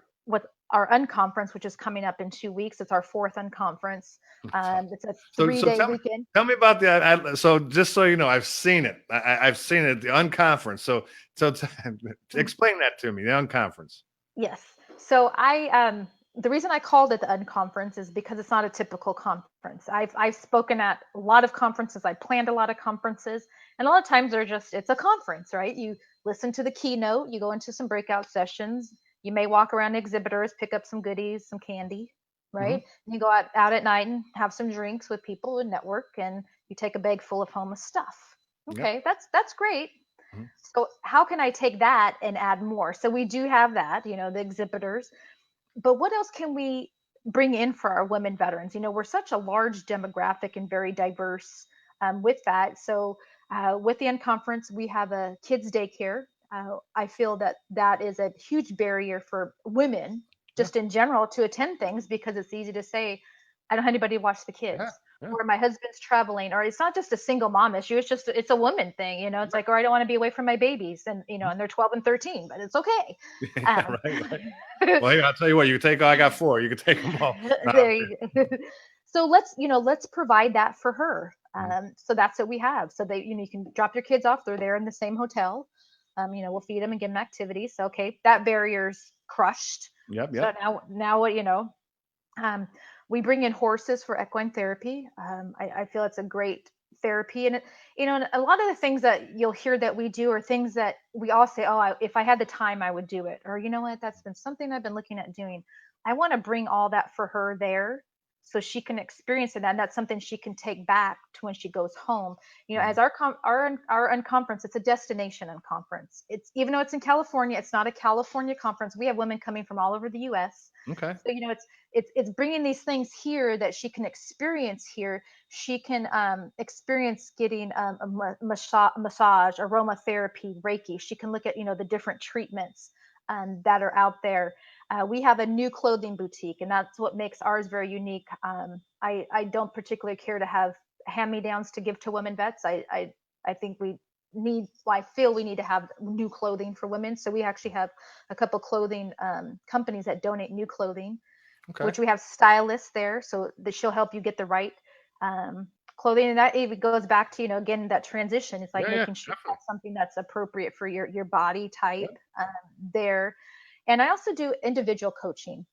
Unconference, which is coming up in 2 weeks. It's our fourth Unconference. It's a So 3-day tell me, weekend. tell me about that. So just so you know, I've seen it. I've seen it at the Unconference. So explain that to me. The Unconference. Yes. So the reason I called it the Unconference is because it's not a typical conference. I've spoken at a lot of conferences. I planned a lot of conferences, and a lot of times it's a conference, right? You listen to the keynote, you go into some breakout sessions, you may walk around exhibitors, pick up some goodies, some candy, Mm-hmm. right? And you go out at night and have some drinks with people and network, and you take a bag full of homeless stuff. Yep. Okay, that's great. Mm-hmm. So how can I take that and add more? So we do have that, the exhibitors, but what else can we bring in for our women veterans? We're such a large demographic and very diverse with that. So with the Unconference, we have a kids daycare. I feel that is a huge barrier for women Yeah. just in general to attend things because it's easy to say, I don't have anybody to watch the Yeah. kids. Yeah. Or my husband's traveling, or it's not just a single mom issue. It's a woman thing, It's like, or I don't want to be away from my babies, and and they're 12 and 13, but it's okay. Yeah. Um, Right. Right. Well, here, I'll tell you what. You can take. I got 4. You can take them all. No, I'm there you go. So let's provide that for her. kidding. So that's what we have. So they, you can drop your kids off. They're there in the same hotel. We'll feed them and give them activities. So okay, that barrier's crushed. Yep. So Yep. now what um, we bring in horses for equine therapy. I feel it's a great therapy, and and a lot of the things that you'll hear that we do are things that we all say, oh, if I had the time, I would do it, or you know what, that's been something I've been looking at doing. I want to bring all that for her there so she can experience it, and that's something she can take back to when she goes home. As Mhm. our unconference, it's a destination unconference. It's, even though it's in California, it's not a California conference. We have women coming from all over the U.S. Okay. So it's bringing these things here that she can experience here. She can experience getting a massage, aromatherapy, Reiki. She can look at the different treatments that are out there. We have a new clothing boutique, and that's what makes ours very unique. I don't particularly care to have hand-me-downs to give to women vets. I think I feel we need to have new clothing for women. So we actually have a couple clothing companies that donate new clothing, Okay. which we have stylists there, so that she'll help you get the right clothing, and that even goes back to, again, that transition. It's like Yeah, making sure you definitely. have something that's appropriate for your body Yeah. type there. And I also do individual coaching.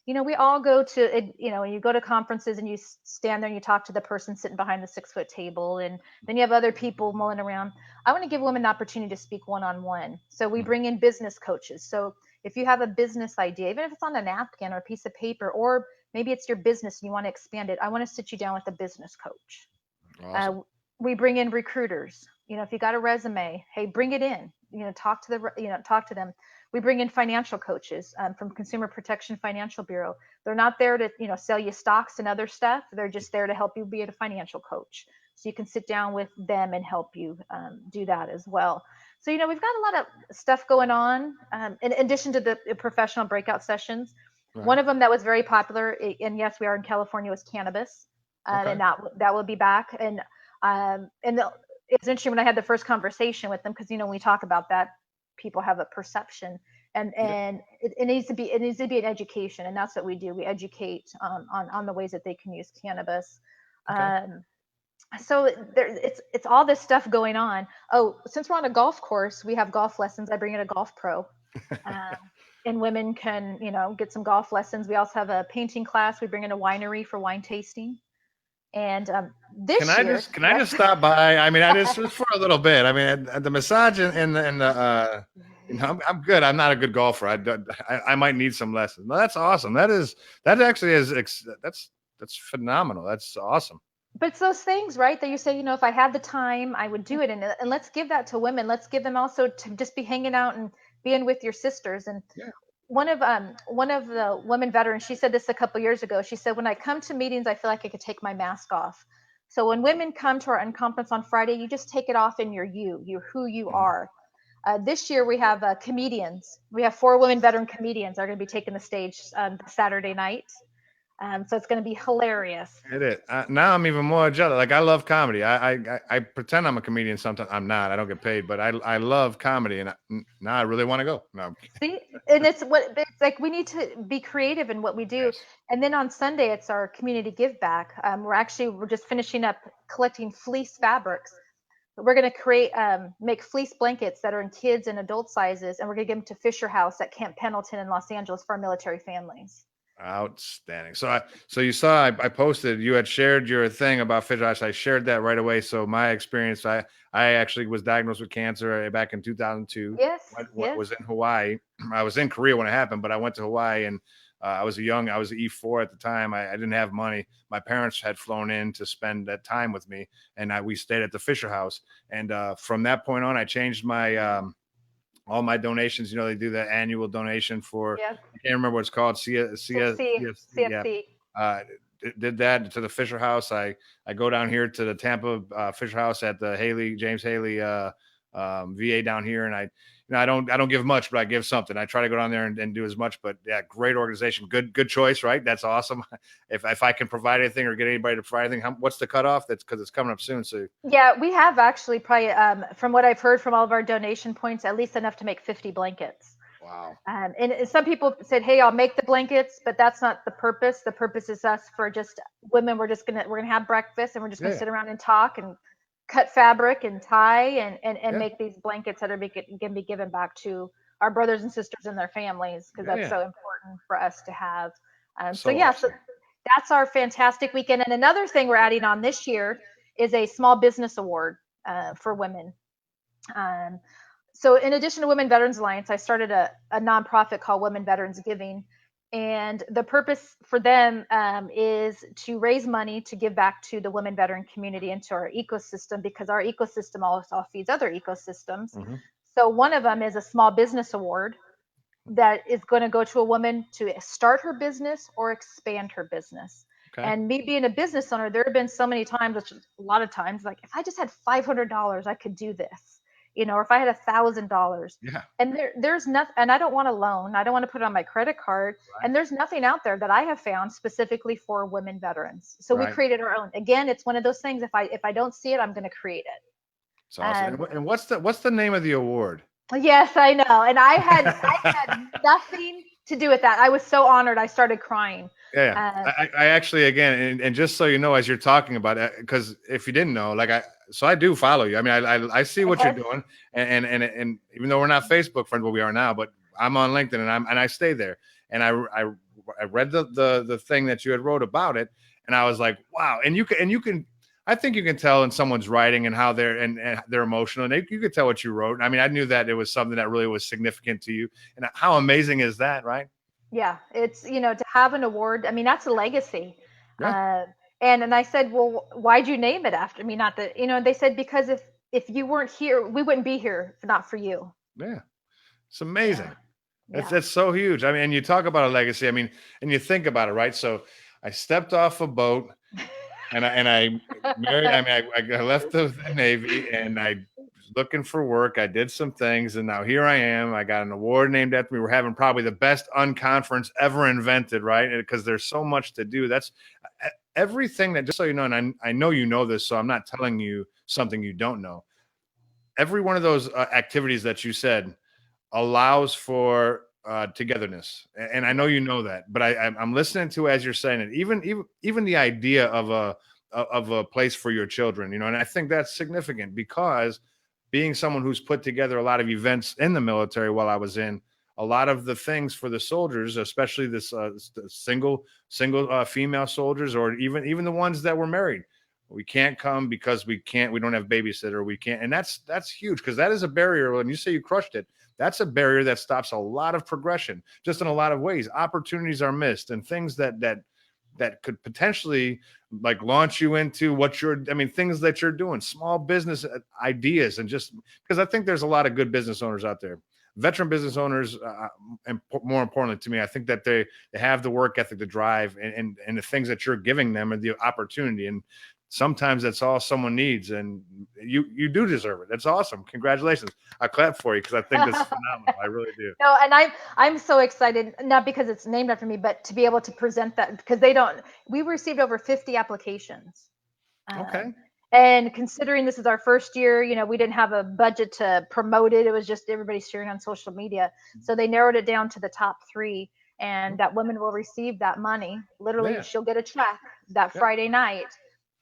We all go to, when you go to conferences and you stand there and you talk to the person sitting behind the 6 foot table, and then you have other people mulling around. I want to give women an opportunity to speak one on one. So we bring in business coaches. So if you have a business idea, even if it's on a napkin or a piece of paper, or maybe it's your business and you want to expand it, I want to sit you down with a business coach. Awesome. We bring in recruiters. If you got a resume, hey, bring it in. Talk to them. We bring in financial coaches from Consumer Protection Financial Bureau. They're not there to sell you stocks and other stuff. They're just there to help you be a financial coach. So you can sit down with them and help you do that as well. So we've got a lot of stuff going on in addition to the professional breakout sessions. Right. One of them that was very popular, and yes, we are in California, was cannabis. Okay. And that will be back. And it's interesting when I had the first conversation with them, because when we talk about that, people have a perception, and it needs to be an education, and that's what we do. We educate on the ways that they can use cannabis. Okay. So it's all this stuff going on. Oh, since we're on a golf course, we have golf lessons. I bring in a golf pro. And women can, get some golf lessons. We also have a painting class. We bring in a winery for wine tasting. And this year, Can I just stop by? I mean, I just for a little bit. I mean, at the massage and the I'm good. I'm not a good golfer. I might need some lessons. No, that's awesome. That actually is that's phenomenal. That's awesome. But it's those things, right? That you say, if I had the time, I would do it. And let's give that to women. Let's give them also to just be hanging out and being with your sisters. And Yeah. one of the women veterans, she said this a couple years ago. She said, when I come to meetings, I feel like I could take my mask off. So when women come to our Unconference on Friday, you just take it off in you're who you are. This year we have comedians. We have 4 women veteran comedians that are going to be taking the stage Saturday night. So it's going to be hilarious. It is. Now I'm even more jealous. Like, I love comedy. I pretend I'm a comedian sometimes. I'm not. I don't get paid, but I love comedy, and now I really want to go. No. See, and it's like we need to be creative in what we do. Yes. And then on Sunday, it's our community give back. We're just finishing up collecting fleece fabrics. We're going to make fleece blankets that are in kids and adult sizes, and we're going to give them to Fisher House at Camp Pendleton in Los Angeles for our military families. Outstanding. So you saw I posted, you had shared your thing about Fisher House. I shared that right away. So my experience, I actually was diagnosed with cancer back in 2002. Yes. What was in Hawaii. I was in Korea when it happened, but I went to Hawaii, and I was E4 at the time. I didn't have money. My parents had flown in to spend that time with me, and we stayed at the Fisher House. And from that point on, I changed my all my donations. They do that annual donation for, Yep. I can't remember what it's called. CFC. Yeah. Did that to the Fisher House. I go down here to the Tampa Fisher House at the James Haley VA down here, and I don't give much, but I give something. I try to go down there and do as much. But yeah, great organization, good choice, right? That's awesome. If I can provide anything or get anybody to provide anything, what's the cutoff? That's because it's coming up soon. So yeah, we have actually probably, from what I've heard from all of our donation points, at least enough to make 50 blankets. wow. And some people said, "Hey, I'll make the blankets," but that's not the purpose. The purpose is us for just women. We're gonna have breakfast, and we're just gonna sit around and talk and cut fabric and tie and make these blankets that can be given back to our brothers and sisters and their families, because that's so important for us to have. So that's our fantastic weekend. And another thing we're adding on this year is a small business award for women. So in addition to Women Veterans Alliance, I started a nonprofit called Women Veterans Giving. And the purpose for them is to raise money to give back to the women veteran community and to our ecosystem, because our ecosystem also feeds other ecosystems. Mm-hmm. So one of them is a small business award that is going to go to a woman to start her business or expand her business. Okay. And me being a business owner, there have been so many times, which a lot of times, like, if I just had $500, I could do this. Or if I had $1,000, and there's nothing, and I don't want a loan. I don't want to put it on my credit card. Right. And there's nothing out there that I have found specifically for women veterans. So we created our own. Again, it's one of those things. If I don't see it, I'm going to create it. It's awesome. And what's the name of the award? Yes, I know. And I had nothing to do with that. I was so honored. I started crying. Yeah, Uh, I actually, again, and just so you know, as you're talking about it, because if you didn't know, like so I do follow you. I mean, I see what you're okay. doing, and even though we're not Facebook friends, but we are now. But I'm on LinkedIn, and I stay there, and I read the thing that you had wrote about it, and I was like, wow. And you can. I think you can tell in someone's writing and how and they're emotional, and you could tell what you wrote. I mean, I knew that it was something that really was significant to you, and how amazing is that, right? Yeah, it's, to have an award. I mean, that's a legacy. Yeah, Uh, and I said, well, why'd you name it after me? Not that, they said, because if you weren't here, we wouldn't be here if not for you. yeah, it's Yeah. amazing. Yeah. That's so huge. I mean, and you talk about a legacy. I mean, and you think about it, right? So I stepped off a boat, and I married. I mean, I left the Navy, and I was looking for work. I did some things, and now here I am. I got an award named after me. We're having probably the best unconference ever invented, right? Because there's so much to do. That's everything that. Just so you know, and I know you know this, so I'm not telling you something you don't know. Every one of those activities that you said allows for togetherness, and I know you know that, but I'm listening to as you're saying it. Even the idea of a place for your children, and I think that's significant because being someone who's put together a lot of events in the military while I was in, a lot of the things for the soldiers, especially this single female soldiers, or even the ones that were married. We can't come because we don't have babysitter. We can't. And that's huge, because that is a barrier. When you say you crushed it, that's a barrier that stops a lot of progression, just in a lot of ways. Opportunities are missed, and things that could potentially like launch you into things that you're doing, small business ideas. And just because I think there's a lot of good business owners out there, veteran business owners, and more importantly to me, I think that they have the work ethic, the drive, and the things that you're giving them, and the opportunity. And sometimes that's all someone needs, and you do deserve it. That's awesome. Congratulations. I clap for you, because I think this is phenomenal. I really do. No, and I'm so excited, not because it's named after me, but to be able to present that, because they don't. We received over 50 applications, Okay. and considering this is our first year, we didn't have a budget to promote it. It was just everybody sharing on social media. So they narrowed it down to the top three, and that woman will receive that money. Literally, Yeah. she'll get a check that Yeah. Friday night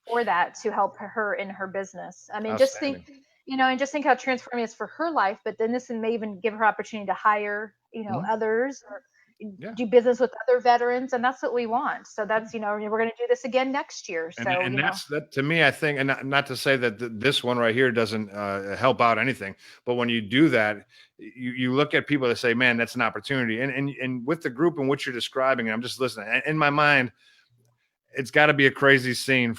for that, to help her in her business. I mean, just think, Outstanding. and just think how transforming it is for her life. But then this may even give her opportunity to hire, Mhm. others, or Yeah. do business with other veterans, and that's what we want. So that's, we're going to do this again next year. And So and that's that to me. I think, and not to say that this one right here doesn't help out anything, but when you do that, you look at people that say, "Man, that's an opportunity." And with the group in which you're describing, and I'm just listening. In my mind, it's got to be a crazy scene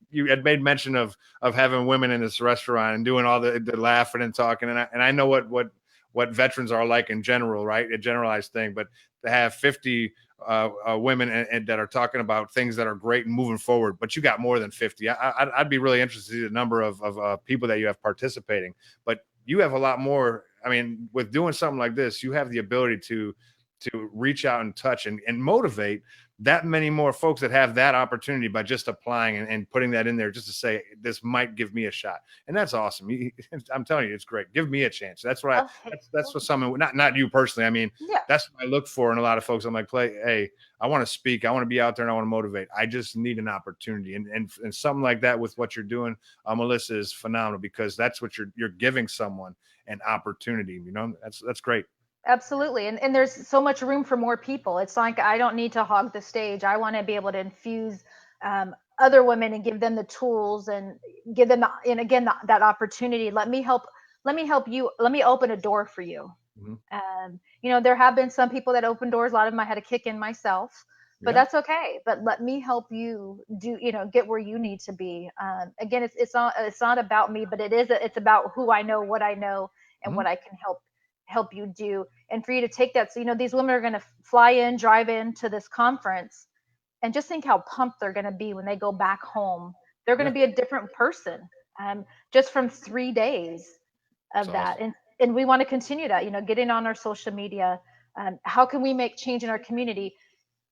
you had made mention of having women in this restaurant and doing all the laughing and talking, and I know what veterans are like in general, right? A generalized thing, but to have 50 women and that are talking about things that are great and moving forward, but you got more than 50. I'd be really interested to see the number of people that you have participating, but you have a lot more. I mean, with doing something like this, you have the ability to reach out and touch and motivate that many more folks that have that opportunity by just applying and putting that in there, just to say, this might give me a shot. And that's awesome. I'm telling you, it's great. Give me a chance. That's what okay, that's what someone, not you personally. I mean, yeah. that's what I look for in a lot of folks. I'm like, hey, I want to speak. I want to be out there, and I want to motivate. I just need an opportunity. And something like that with what you're doing, Melissa, is phenomenal, because that's what you're giving someone, an opportunity. That's great. Absolutely. And there's so much room for more people. It's like, I don't need to hog the stage. I want to be able to infuse other women and give them the tools, and give them and again, that opportunity. Let me help you. Let me open a door for you. Mhm. There have been some people that open doors. A lot of them I had to kick in myself, but Yeah. that's okay. But let me help you get where you need to be. Again, it's not about me, but it's about who I know, what I know, and Mhm. what I can help you do. And for you to take that, so these women are going to fly in, drive into this conference, and just think how pumped they're going to be when they go back home. They're going Yeah. to be a different person, just from 3 days It's of that. awesome. And we want to continue that, getting on our social media. How can we make change in our community?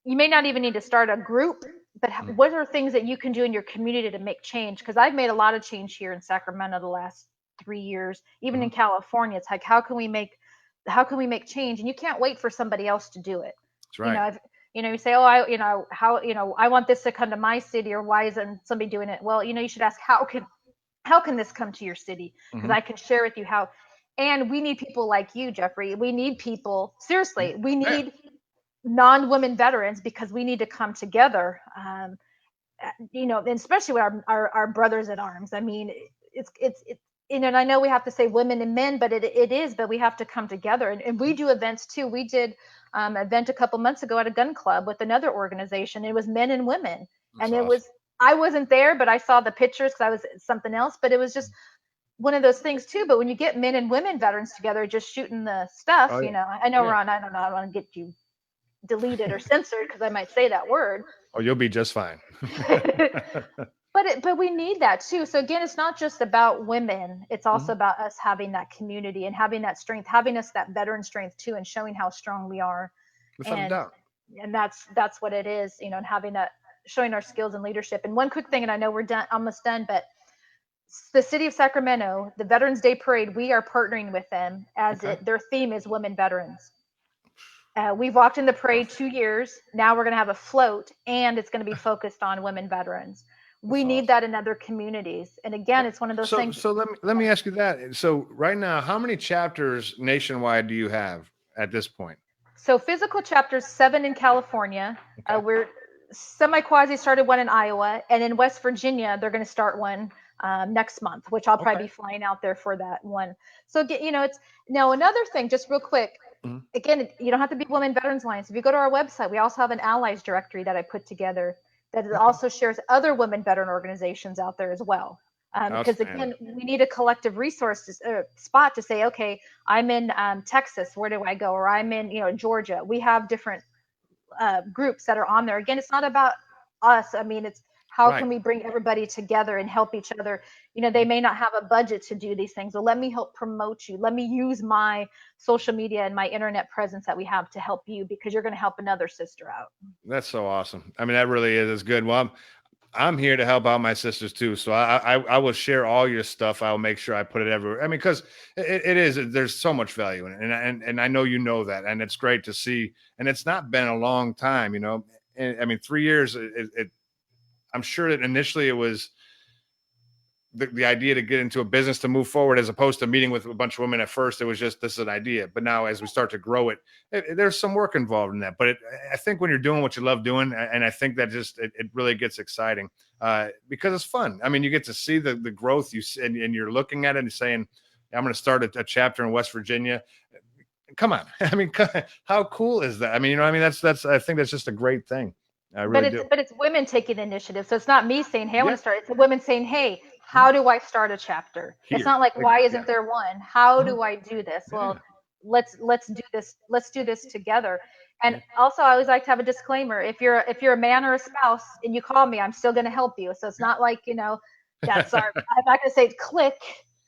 You may not even need to start a group, but Mhm. what are things that you can do in your community to make change? Because I've made a lot of change here in Sacramento the last 3 years. Even in Mhm. California, it's like, how can we make how can we make change? And you can't wait for somebody else to do it. That's You right. know, if, you say, oh, how, I want this to come to my city, or why isn't somebody doing it? Well, you should ask, how can this come to your city? Because Hmm. I can share with you how. And we need people like you, Jeffrey. We need people, seriously, we Yeah. need non-women veterans, because we need to come together. And especially with our brothers at arms. I mean, it's and I know we have to say women and men, but it is, but we have to come together. And we do events too. We did an event a couple months ago at a gun club with another organization. It was men and women, That's and it awesome. was, I wasn't there, but I saw the pictures because I was something else. But it was just one of those things too. But when you get men and women veterans together, just shooting the stuff, Oh yeah. I know Yeah. we're on. I don't know. I don't want to get you deleted or censored because I might say that word. Oh, you'll be just fine. But we need that too. So again, it's not just about women. It's also Mhm. about us having that community and having that strength, having us that veteran strength too, and showing how strong we are. Without a And doubt. that's what it is, and having that, showing our skills and leadership. And one quick thing, and I know we're done, almost done, but the city of Sacramento, the Veterans Day Parade, we are partnering with them as Okay. their theme is women veterans. We've walked in the parade Perfect. 2 years. Now we're going to have a float, and it's going to be focused on women veterans. We That's need awesome. that in other communities. And again, it's one of those So things. so let me ask you that. So right now, how many chapters nationwide do you have at this point? So physical chapters 7 in California. Okay. We're semi quasi started one in Iowa, and in West Virginia they're going to start one next month, which I'll probably Okay. be flying out there for that one. So it's now another thing, just real quick. Mhm. Again, you don't have to be Women Veterans Alliance. If you go to our website, we also have an allies directory that I put together that Okay. also shares other women veteran organizations out there as well. Because Outstanding. again, we need a collective resource spot to say, okay, I'm in Texas, where do I go? Or I'm in Georgia. We have different groups that are on there. Again, it's not about us. I mean, it's how Right. can we bring everybody together and help each other. They may not have a budget to do these things, so let me help promote you. Let me use my social media and my internet presence that we have to help you, because you're going to help another sister out. That's so awesome. I mean, that really is good. Well, I'm here to help out my sisters too. So I will share all your stuff. I'll make sure I put it everywhere. I mean, because it is, there's so much value in it. And I know you know that. And it's great to see. And it's not been a long time, you know. And, I mean, 3 years, I'm sure that initially it was the idea to get into a business to move forward, as opposed to meeting with a bunch of women. At first it was just, this is an idea, but now as we start to grow there's some work involved in that. But I think when you're doing what you love doing, and I think that just it really gets exciting, because it's fun. I mean, you get to see the growth, and you're looking at it and saying, I'm going to start a chapter in West Virginia. Come on. I mean, how cool is that? I mean, I mean, that's I think that's just a great thing. I but really it's do. but it's women taking initiative, so it's not me saying, hey, I want Yeah. to start. It's the women saying, hey, how do I start a chapter? It's Here. not like, why Yeah. isn't there one? How Mhm. do I do this? Yeah. Well, let's do this together. And also, I always like to have a disclaimer: if you're a man or a spouse and you call me, I'm still going to help you. So it's not like, that's our, Yeah. I'm not going to say click,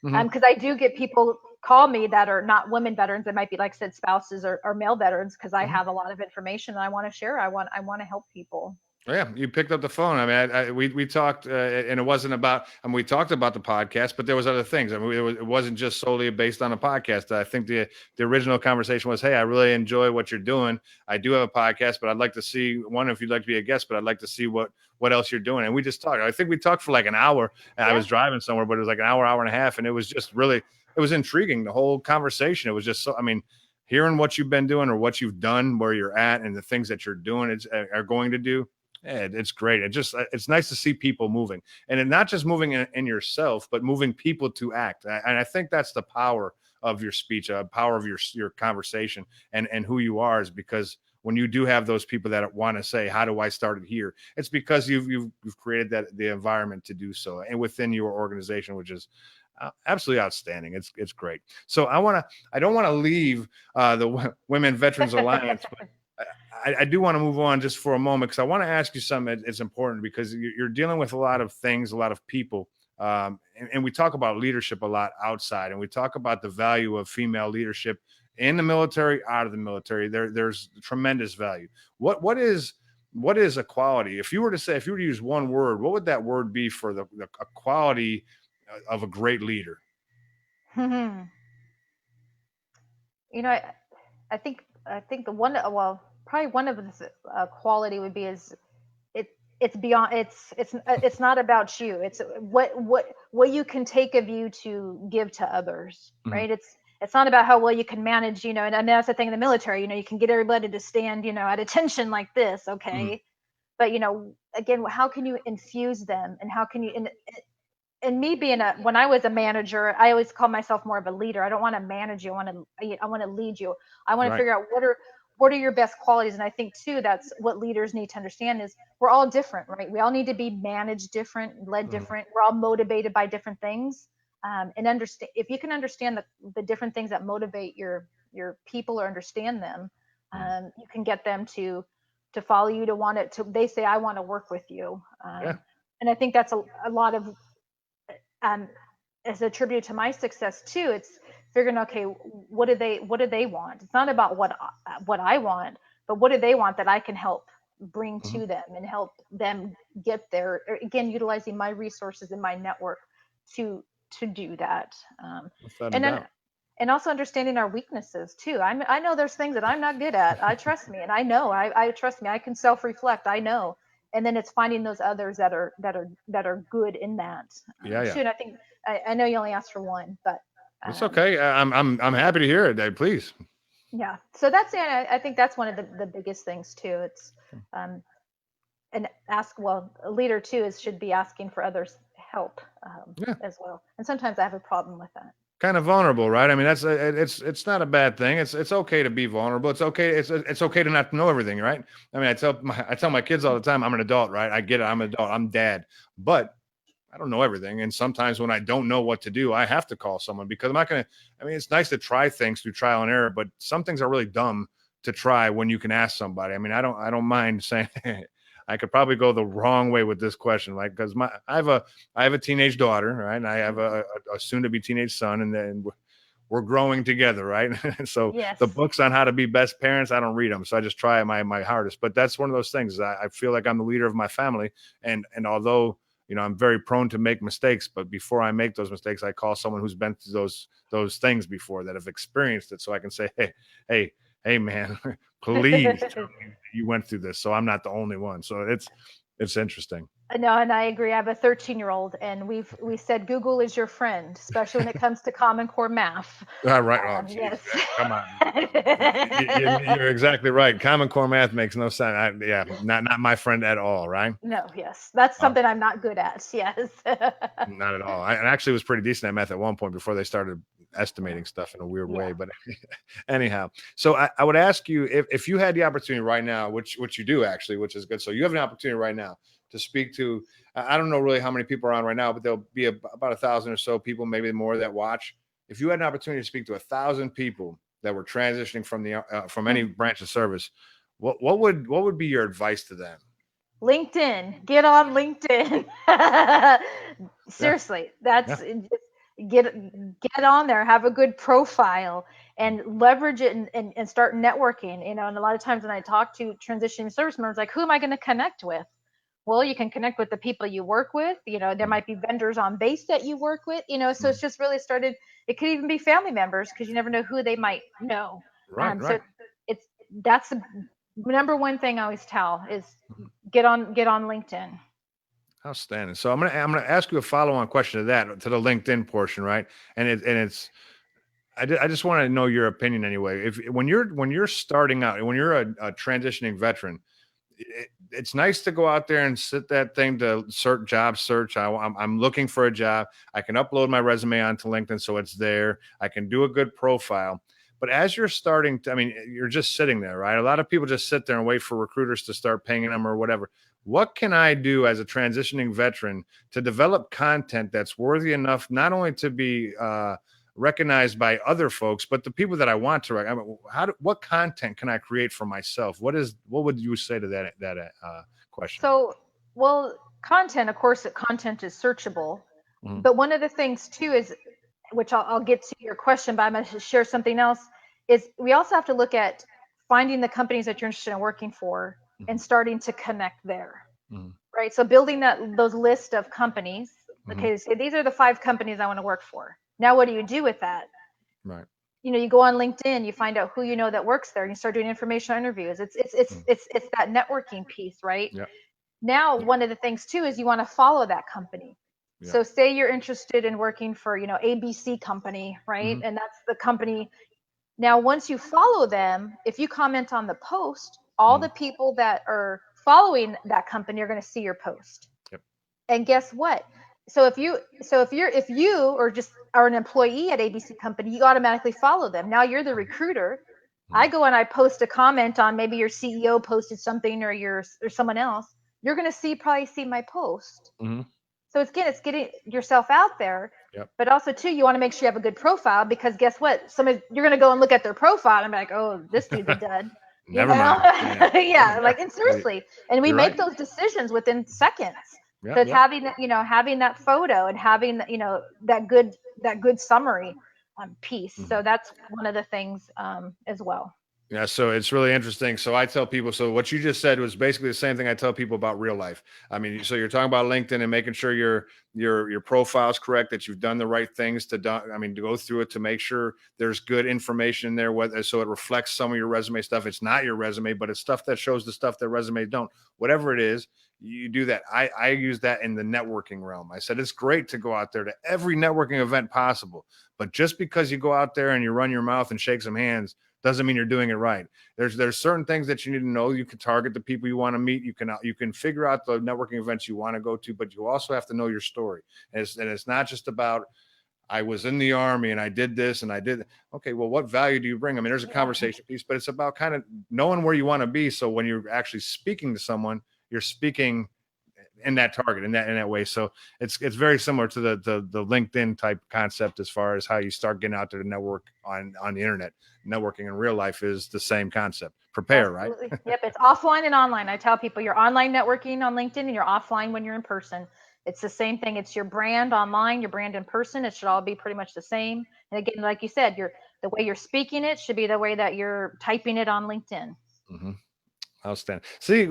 Mhm. because I do get people call me that are not women veterans. It might be, like I said, spouses or male veterans, because I Mhm. have a lot of information and I want to share. I want to help people. Yeah, you picked up the phone. I mean, we talked, and it wasn't about. I mean, we talked about the podcast, but there was other things. I mean, it wasn't just solely based on a podcast. I think the original conversation was, "Hey, I really enjoy what you're doing. I do have a podcast, but I'd like to see one, if you'd like to be a guest, but I'd like to see what else you're doing." And we just talked. I think we talked for like an hour. And I Yeah. was driving somewhere, but it was like an hour and a half, and it was just really, it was intriguing. The whole conversation. It was just so. I mean, hearing what you've been doing or what you've done, where you're at, and the things that you're doing, are going to do. Yeah, it's great. It's nice to see people moving, and not just moving in yourself, but moving people to act. And I think that's the power of your speech, power of your conversation, and who you are, is because when you do have those people that want to say, "How do I start it here?" It's because you've created the environment to do so, and within your organization, which is absolutely outstanding. It's great. So I don't want to leave the Women Veterans Alliance, but I do want to move on just for a moment, because I want to ask you something that's important, because you're dealing with a lot of things, a lot of people. And we talk about leadership a lot outside, and we talk about the value of female leadership in the military, out of the military. There's tremendous value. What is equality? If you were to say, if you were to use one word, what would that word be for the equality of a great leader? I think the one, well, probably one of the quality would be is it it's beyond, it's not about you. It's what you can take of you to give to others, Mhm. right? It's not about how well you can manage, and I mean, that's the thing in the military, you can get everybody to stand, at attention like this, Mhm. okay? But again, how can you infuse them, and how can you, and me being when I was a manager, I always call myself more of a leader. I don't want to manage you. I want to lead you. I want to Right. figure out what are your best qualities. And I think too, that's what leaders need to understand is we're all different, right? We all need to be managed different, led Mhm. different. We're all motivated by different things. And understand, if you can understand the different things that motivate your people, or understand them, Mhm. you can get them to follow you, to want it to, they say, I want to work with you. Yeah. And I think that's a lot of, um, as a tribute to my success too. It's figuring, okay, what do they want? It's not about what I want, but what do they want that I can help bring Mhm. to them and help them get there. Again, utilizing my resources and my network to to do that. Without a And then doubt. and also understanding our weaknesses too. I know there's things that I'm not good at. I trust me, and I know I trust me. I can self reflect. I know, and then it's finding those others that are good in that. Yeah, yeah. Shoot, I think I know you only asked for one, but It's um, okay. I'm happy to hear it, Dave. Please. yeah. So that's it. I think that's one of the biggest things too. It's um, and ask, well, a leader too is should be asking for others' help, Yeah. as well. And sometimes I have a problem with that. Kind of vulnerable, right? I mean, it's not a bad thing. It's okay to be vulnerable. It's okay. It's okay to not know everything, right? I mean, I tell my kids all the time, I'm an adult, right? I get it. I'm an adult. I'm dad, but I don't know everything. And sometimes when I don't know what to do, I have to call someone because I'm not going to. I mean, it's nice to try things through trial and error, but some things are really dumb to try when you can ask somebody. I mean, I don't mind saying I could probably go the wrong way with this question, like because I have a teenage daughter, right? And I have a soon to be teenage son, and then we're growing together, right? So the Yes. books on how to be best parents, I don't read them, so I just try my hardest. But that's one of those things. I feel like I'm the leader of my family, and although I'm very prone to make mistakes, but before I make those mistakes, I call someone who's been through those things before, that have experienced it, so I can say, hey, man, please tell me you went through this, so I'm not the only one. So it's interesting. No, and I agree. I have a 13-year-old, and we said Google is your friend, especially when it comes to Common Core math. Right. Oh, geez, Yes. come on. You're exactly right. Common Core math makes no sense. Yeah, not my friend at all, right? No, yes, that's Uh, something I'm not good at. Yes. Not at all. I actually was pretty decent at math at one point before they started Yeah. estimating stuff in a weird Yeah. way. But anyhow, so I would ask you if you had the opportunity right now, which you do actually, which is good. So you have an opportunity right now to speak to. I don't know really how many people are on right now, but there'll be about 1,000 or so people, maybe more, that watch. If you had an opportunity to speak to 1,000 people that were transitioning from any branch of service, what would be your advice to them? LinkedIn. Get on LinkedIn. Yeah, Seriously, that's yeah. get on there, have a good profile, and leverage it, and start networking. And a lot of times when I talk to transitioning service members, like, who am I going to connect with? Well, you can connect with the people you work with. There Mhm. might be vendors on base that you work with. So it's Mhm. just really started. It could even be family members, because you never know who they might know. Right, So right. it's that's the number one thing I always tell is Mhm. get on LinkedIn. Outstanding. So I'm gonna ask you a follow on question to that, to the LinkedIn portion, right? And it's I just want to know your opinion anyway. If when you're starting out, when you're a transitioning veteran, it's nice to go out there and sit that thing to job search. I'm looking for a job. I can upload my resume onto LinkedIn so it's there. I can do a good profile. But as you're starting to, I mean, you're just sitting there, right? A lot of people just sit there and wait for recruiters to start pinging them or whatever. What can I do as a transitioning veteran to develop content that's worthy enough not only to be recognized by other folks, but the people that I want to. I mean, what content can I create for myself? What would you say to that question? So, well, content, of course, content is searchable. Mhm. But one of the things too is, which I'll get to your question, but I'm going to share something else, is we also have to look at finding the companies that you're interested in working for and Mhm. starting to connect there, Mhm. right? So building those list of companies. Mhm. Okay, so these are the 5 companies I want to work for. Now, what do you do with that? Right. you go on LinkedIn, you find out who you know that works there, and you start doing informational interviews. It's that networking piece, right? Yeah. Now, Yeah. one of the things too is you want to follow that company. Yeah. So say you're interested in working for, ABC company, right? Hmm. And that's the company. Now, once you follow them, if you comment on the post, all Hmm. the people that are following that company are going to see your post. Yep. And guess what? If you or just are an employee at ABC company, you automatically follow them. Now you're the recruiter. I Hmm. go and I post a comment on, maybe your CEO posted something, or someone else. You're going to probably see my post. Hmm. So it's getting yourself out there, Yep. but also too, you want to make sure you have a good profile, because guess what? You're gonna go and look at their profile and be like, oh, this dude's a dud. Never mind. Yeah. Yeah, Yeah. like, and seriously, and we You're make right. those decisions within seconds. Yep. So it's Yep. having that photo, and having that good summary piece. Mhm. So that's one of the things as well. Yeah, so it's really interesting. So I tell people, so what you just said was basically the same thing I tell people about real life. I mean, so you're talking about LinkedIn and making sure your profile is correct, that you've done the right things to go through it to make sure there's good information in there, whether so it reflects some of your resume stuff. It's not your resume, but it's stuff that shows the stuff that resumes don't. Whatever it is, you do that. I use that in the networking realm. I said it's great to go out there to every networking event possible, but just because you go out there and you run your mouth and shake some hands doesn't mean you're doing it right. There's certain things that you need to know. You can target the people you want to meet. You can figure out the networking events you want to go to, but you also have to know your story. And it's not just about, I was in the army and I did this and I did. Okay, well, what value do you bring? I mean, there's a Yeah. conversation piece, but it's about kind of knowing where you want to be. So when you're actually speaking to someone, you're speaking in that target in that way. So it's very similar to the LinkedIn type concept as far as how you start getting out there to network on the internet. Networking in real life is the same concept. Prepare, right? Absolutely. Yep. It's offline and online. I tell people you're online networking on LinkedIn, and you're offline when you're in person. It's the same thing. It's your brand online, your brand in person. It should all be pretty much the same. And again, like you said, the way you're speaking it should be the way that you're typing it on LinkedIn. Mm-hmm. Outstanding. See,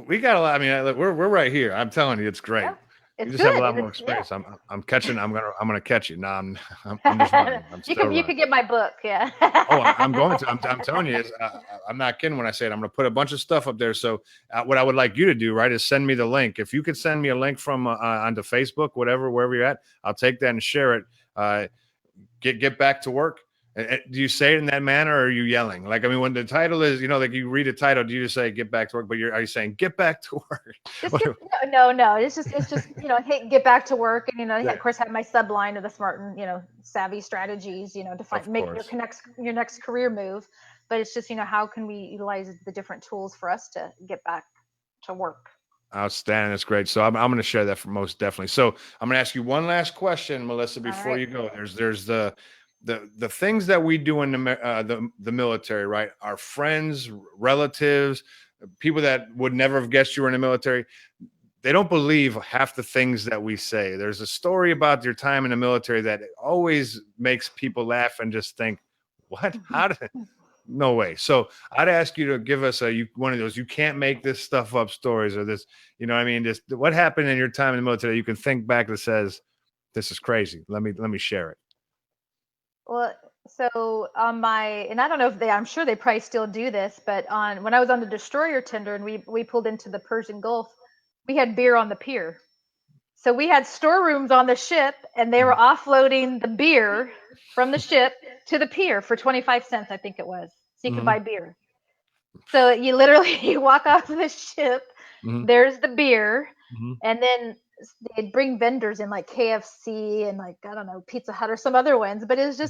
we got a lot. I mean, we're right here. I'm telling you, it's great. Yeah. You It's just have a good. lot more Yeah. experience. I'm catching. I'm gonna catch you. No, I'm just running. I'm you still could you running. could get my book. Yeah. Oh, I'm going to. I'm telling you, I'm not kidding when I say it. I'm going to put a bunch of stuff up there. So, what I would like you to do, right, is send me the link. If you could send me a link from onto Facebook, wherever you're at, I'll take that and share it. Uh, get back to work. Do you say it in that manner, or are you yelling? Like, I mean, when the title is, like you read a title, do you just say "get back to work"? But are you saying "get back to work"? Just get no. It's just hey, get back to work, and Yeah, of course have my subline of the smart and savvy strategies, to of find make course. your next career move. But it's just how can we utilize the different tools for us to get back to work. Outstanding. That's great. So I'm going to share that for most definitely. So I'm going to ask you one last question, Melissa, All before right. you go. There's the things that we do in the military, right? Our friends, relatives, people that would never have guessed you were in the military. They don't believe half the things that we say. There's a story about your time in the military that always makes people laugh and just think, what? How did? No way. So I'd ask you to give us one of those, you can't make this stuff up stories, or this, what I mean, just what happened in your time in the military you can think back that says, this is crazy. Let me share it. Well, so on and I don't know if I'm sure they probably still do this, but when I was on the destroyer tender and we pulled into the Persian Gulf, we had beer on the pier. So we had storerooms on the ship, and they were offloading the beer from the ship to the pier for 25 cents, I think it was. So you could Mm-hmm. buy beer. So you literally you walk off the ship, Mm-hmm. there's the beer, Mm-hmm. and then they'd bring vendors in like KFC and, like, I don't know, Pizza Hut or some other ones, but it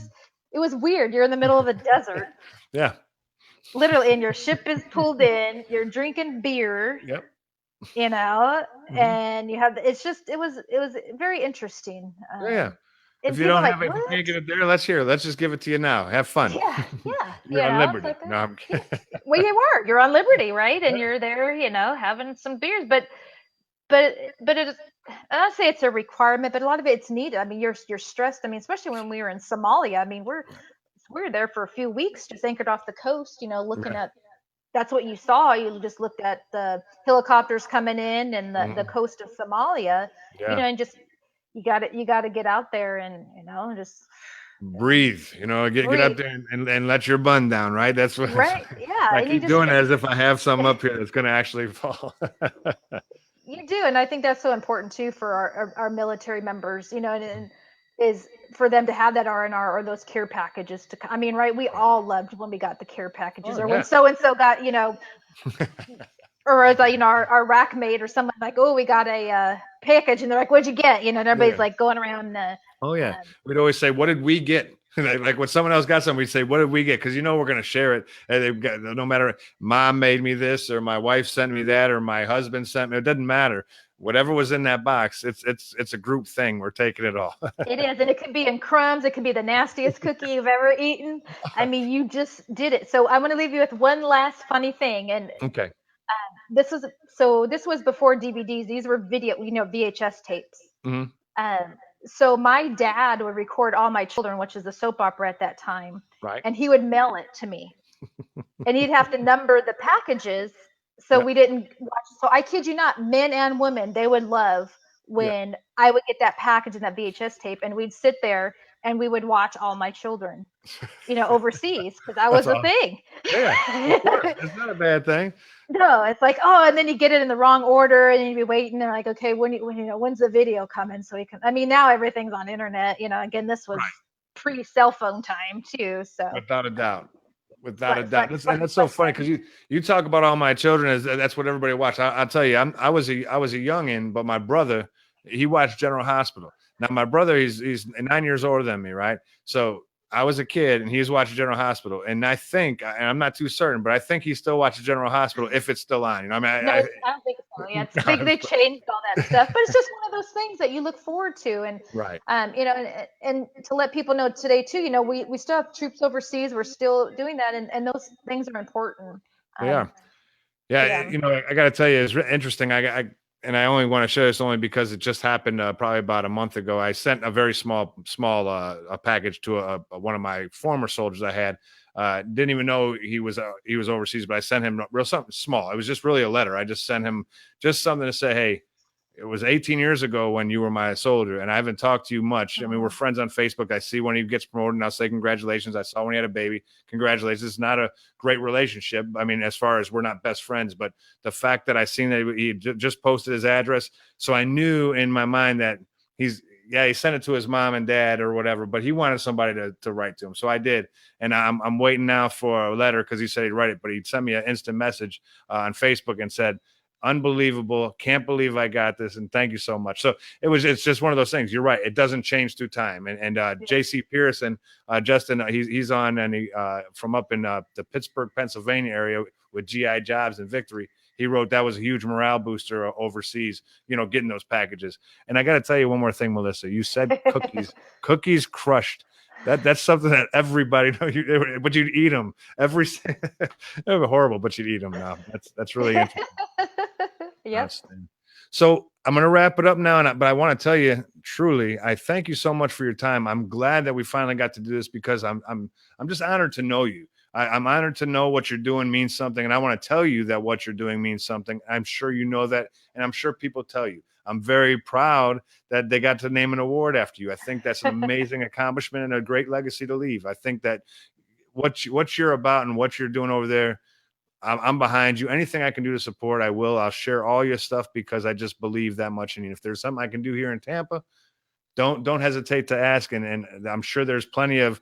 was weird. You're in the middle of a desert, Yeah. literally, and your ship is pulled in, you're drinking beer, Yep. you know, Mm-hmm. and it was very interesting. Yeah. Yeah. If And you people are don't like, have it, if you what? can't get it there, let's hear it. Let's just give it to you now. Have fun. Yeah, yeah, You're on it's liberty. like, No, I'm yeah. kidding. Well, you're on Liberty, right? Yeah. And you're there, having some beers, but it is. I don't say it's a requirement, but a lot of it's needed. I mean, you're stressed. I mean, especially when we were in Somalia. I mean, we're there for a few weeks, just anchored off the coast. Looking Right. at, that's what you saw. You just looked at the helicopters coming in and the Mhm. coast of Somalia. Yeah. And just you got to get out there and just. breathe, get up Breathe. there and let your bun down, right? That's what Right. Yeah. I And you keep just, doing it as if I have some up here that's going to actually fall. you do. And I think that's so important too for our military members, and is for them to have that R&R or those care packages I mean, right. We all loved when we got the care packages Oh or when yeah. so-and-so got, or as our rack mate or someone like, oh, we got a package, and they're like, what'd you get? And everybody's Yeah. like going around. Oh yeah. Um, We'd always say, "What did we get?" Like when someone else got something, we'd say, "What did we get?" Because we're going to share it. And they've got, no matter, mom made me this, or my wife sent me that, or my husband sent me. It doesn't matter. Whatever was in that box, it's a group thing. We're taking it all. it is, and it could be in crumbs. It could be the nastiest cookie you've ever eaten. I mean, you just did it. So I'm going to leave you with one last funny thing, and Okay. this was before DVDs. These were video, VHS tapes. Hmm. Um, so my dad would record All My Children, which is the soap opera at that time, Right. and he would mail it to me. And he'd have to number the packages so Yep. we didn't watch. So I kid you not, men and women, they would love Yep. when I would get that package in that VHS tape, and we'd sit there and we would watch All My Children, overseas, because that That's was the awesome. thing. Yeah. Of course. It's not a bad thing. No, it's like, oh, and then you get it in the wrong order, and you'd be waiting. They're like, okay, when's the video coming? So we can. I mean, now everything's on internet. Again, this was Right. pre-cell phone time too. So, Without a doubt. Without a doubt. And fun, that's so funny because fun. you talk about All My Children, as that's what everybody watched. I'll tell you, I was a youngin', but my brother, he watched General Hospital. Now my brother, he's 9 years older than me, right? So I was a kid and he was watching General Hospital, and I think, and I'm not too certain, but I think he still watches General Hospital if it's still on. I mean, No, I don't think so. Yeah, they changed all that stuff, but it's just one of those things that you look forward to, and right. and to let people know today too. We still have troops overseas. We're still doing that, and those things are important. They are. To Yeah, them. I got to tell you, it's interesting. And I only want to share this only because it just happened probably about a month ago. I sent a very small a package to one of my former soldiers I had. Didn't even know he was overseas, but I sent him real something small. It was just really a letter. I just sent him just something to say, hey, it was 18 years ago when you were my soldier, and I haven't talked to you much. I mean, we're friends on Facebook. I see when he gets promoted, and I'll say congratulations. I saw when he had a baby. Congratulations. It's not a great relationship. I mean, as far as we're not best friends, but the fact that I seen that he just posted his address, so I knew in my mind that he sent it to his mom and dad or whatever, but he wanted somebody to write to him. So I did. And I'm waiting now for a letter because he said he'd write it, but he sent me an instant message on Facebook and said, unbelievable, can't believe I got this, and thank you so much. So it's just one of those things. You're right, it doesn't change through time. And JC Pearson, Justin, he's on, and he from up in the Pittsburgh, Pennsylvania area with GI Jobs and Victory. He wrote that was a huge morale booster overseas, getting those packages. And I got to tell you one more thing, Melissa. You said cookies crushed. That's something that everybody knows. But you'd eat them every. They were horrible, but you'd eat them now. That's really interesting. Yep. So I'm going to wrap it up now, but I want to tell you, truly, I thank you so much for your time. I'm glad that we finally got to do this because I'm just honored to know you. I'm honored to know what you're doing means something, and I want to tell you that what you're doing means something. I'm sure you know that, and I'm sure people tell you. I'm very proud that they got to name an award after you. I think that's an amazing accomplishment and a great legacy to leave. I think that what you're about and what you're doing over there, I'm behind you. Anything I can do to support, I will. I'll share all your stuff because I just believe that much in you. If there's something I can do here in Tampa, don't hesitate to ask. And I'm sure there's plenty of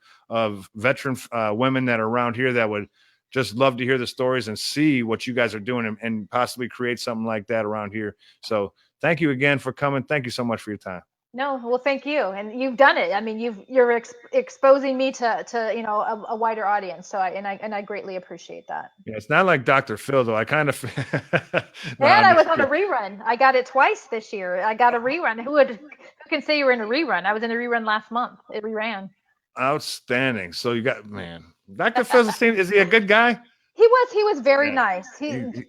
veteran women that are around here that would just love to hear the stories and see what you guys are doing and possibly create something like that around here. So thank you again for coming. Thank you so much for your time. No, well, thank you, and you've done it. I mean, you're exposing me to a wider audience. So I greatly appreciate that. Yeah, it's not like Dr. Phil though. I kind of no, And I'm I just was on a rerun. I got it twice this year. I got a rerun. Who can say you were in a rerun? I was in a rerun last month. It reran. outstanding. So you got, man, Dr. Phil, is he a good guy? He was very Yeah. nice. He-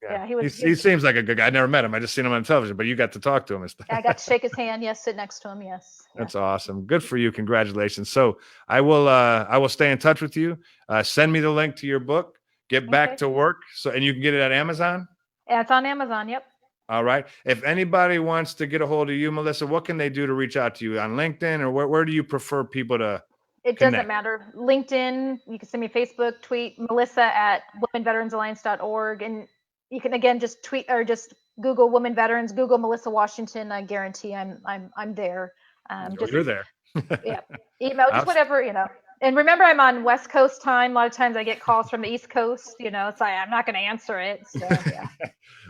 Yeah, he was. He seems like a good guy. I never met him. I just seen him on television, but you got to talk to him. I got to shake his hand. Yes, sit next to him. Yes. That's awesome. Good for you. Congratulations. So I will stay in touch with you. Send me the link to your book. Get back to work. And you can get it at Amazon. Yeah, it's on Amazon. Yep. All right. If anybody wants to get a hold of you, Melissa, what can they do to reach out to you on LinkedIn, or where do you prefer people to It doesn't connect? matter. LinkedIn, you can send me a Facebook tweet, Melissa at womenveteransalliance.org. And you can again just tweet or just Google women veterans, Google Melissa Washington. I guarantee I'm there. Oh, Just you're there. yeah, email, just Outstanding. whatever, And remember, I'm on West Coast time. A lot of times I get calls from the East Coast, so I'm not going to answer it. So yeah.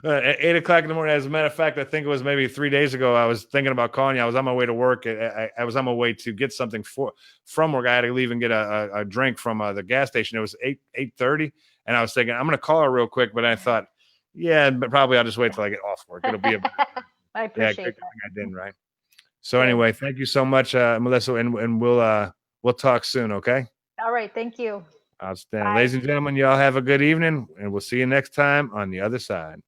At 8 o'clock in the morning. As a matter of fact, I think it was maybe 3 days ago. I was thinking about calling you. I was on my way to work. I was on my way to get something from work. I had to leave and get a drink from the gas station. It was 8:30, and I was thinking I'm going to call her real quick, but I thought, yeah, but probably I'll just wait till I get off work. It'll be a I yeah, appreciate good that. thing I didn't, right? So Good. anyway, thank you so much, Melissa, and we'll talk soon. Okay. All right. Thank you. Outstanding. Bye. Ladies and gentlemen, y'all have a good evening, and we'll see you next time on the other side.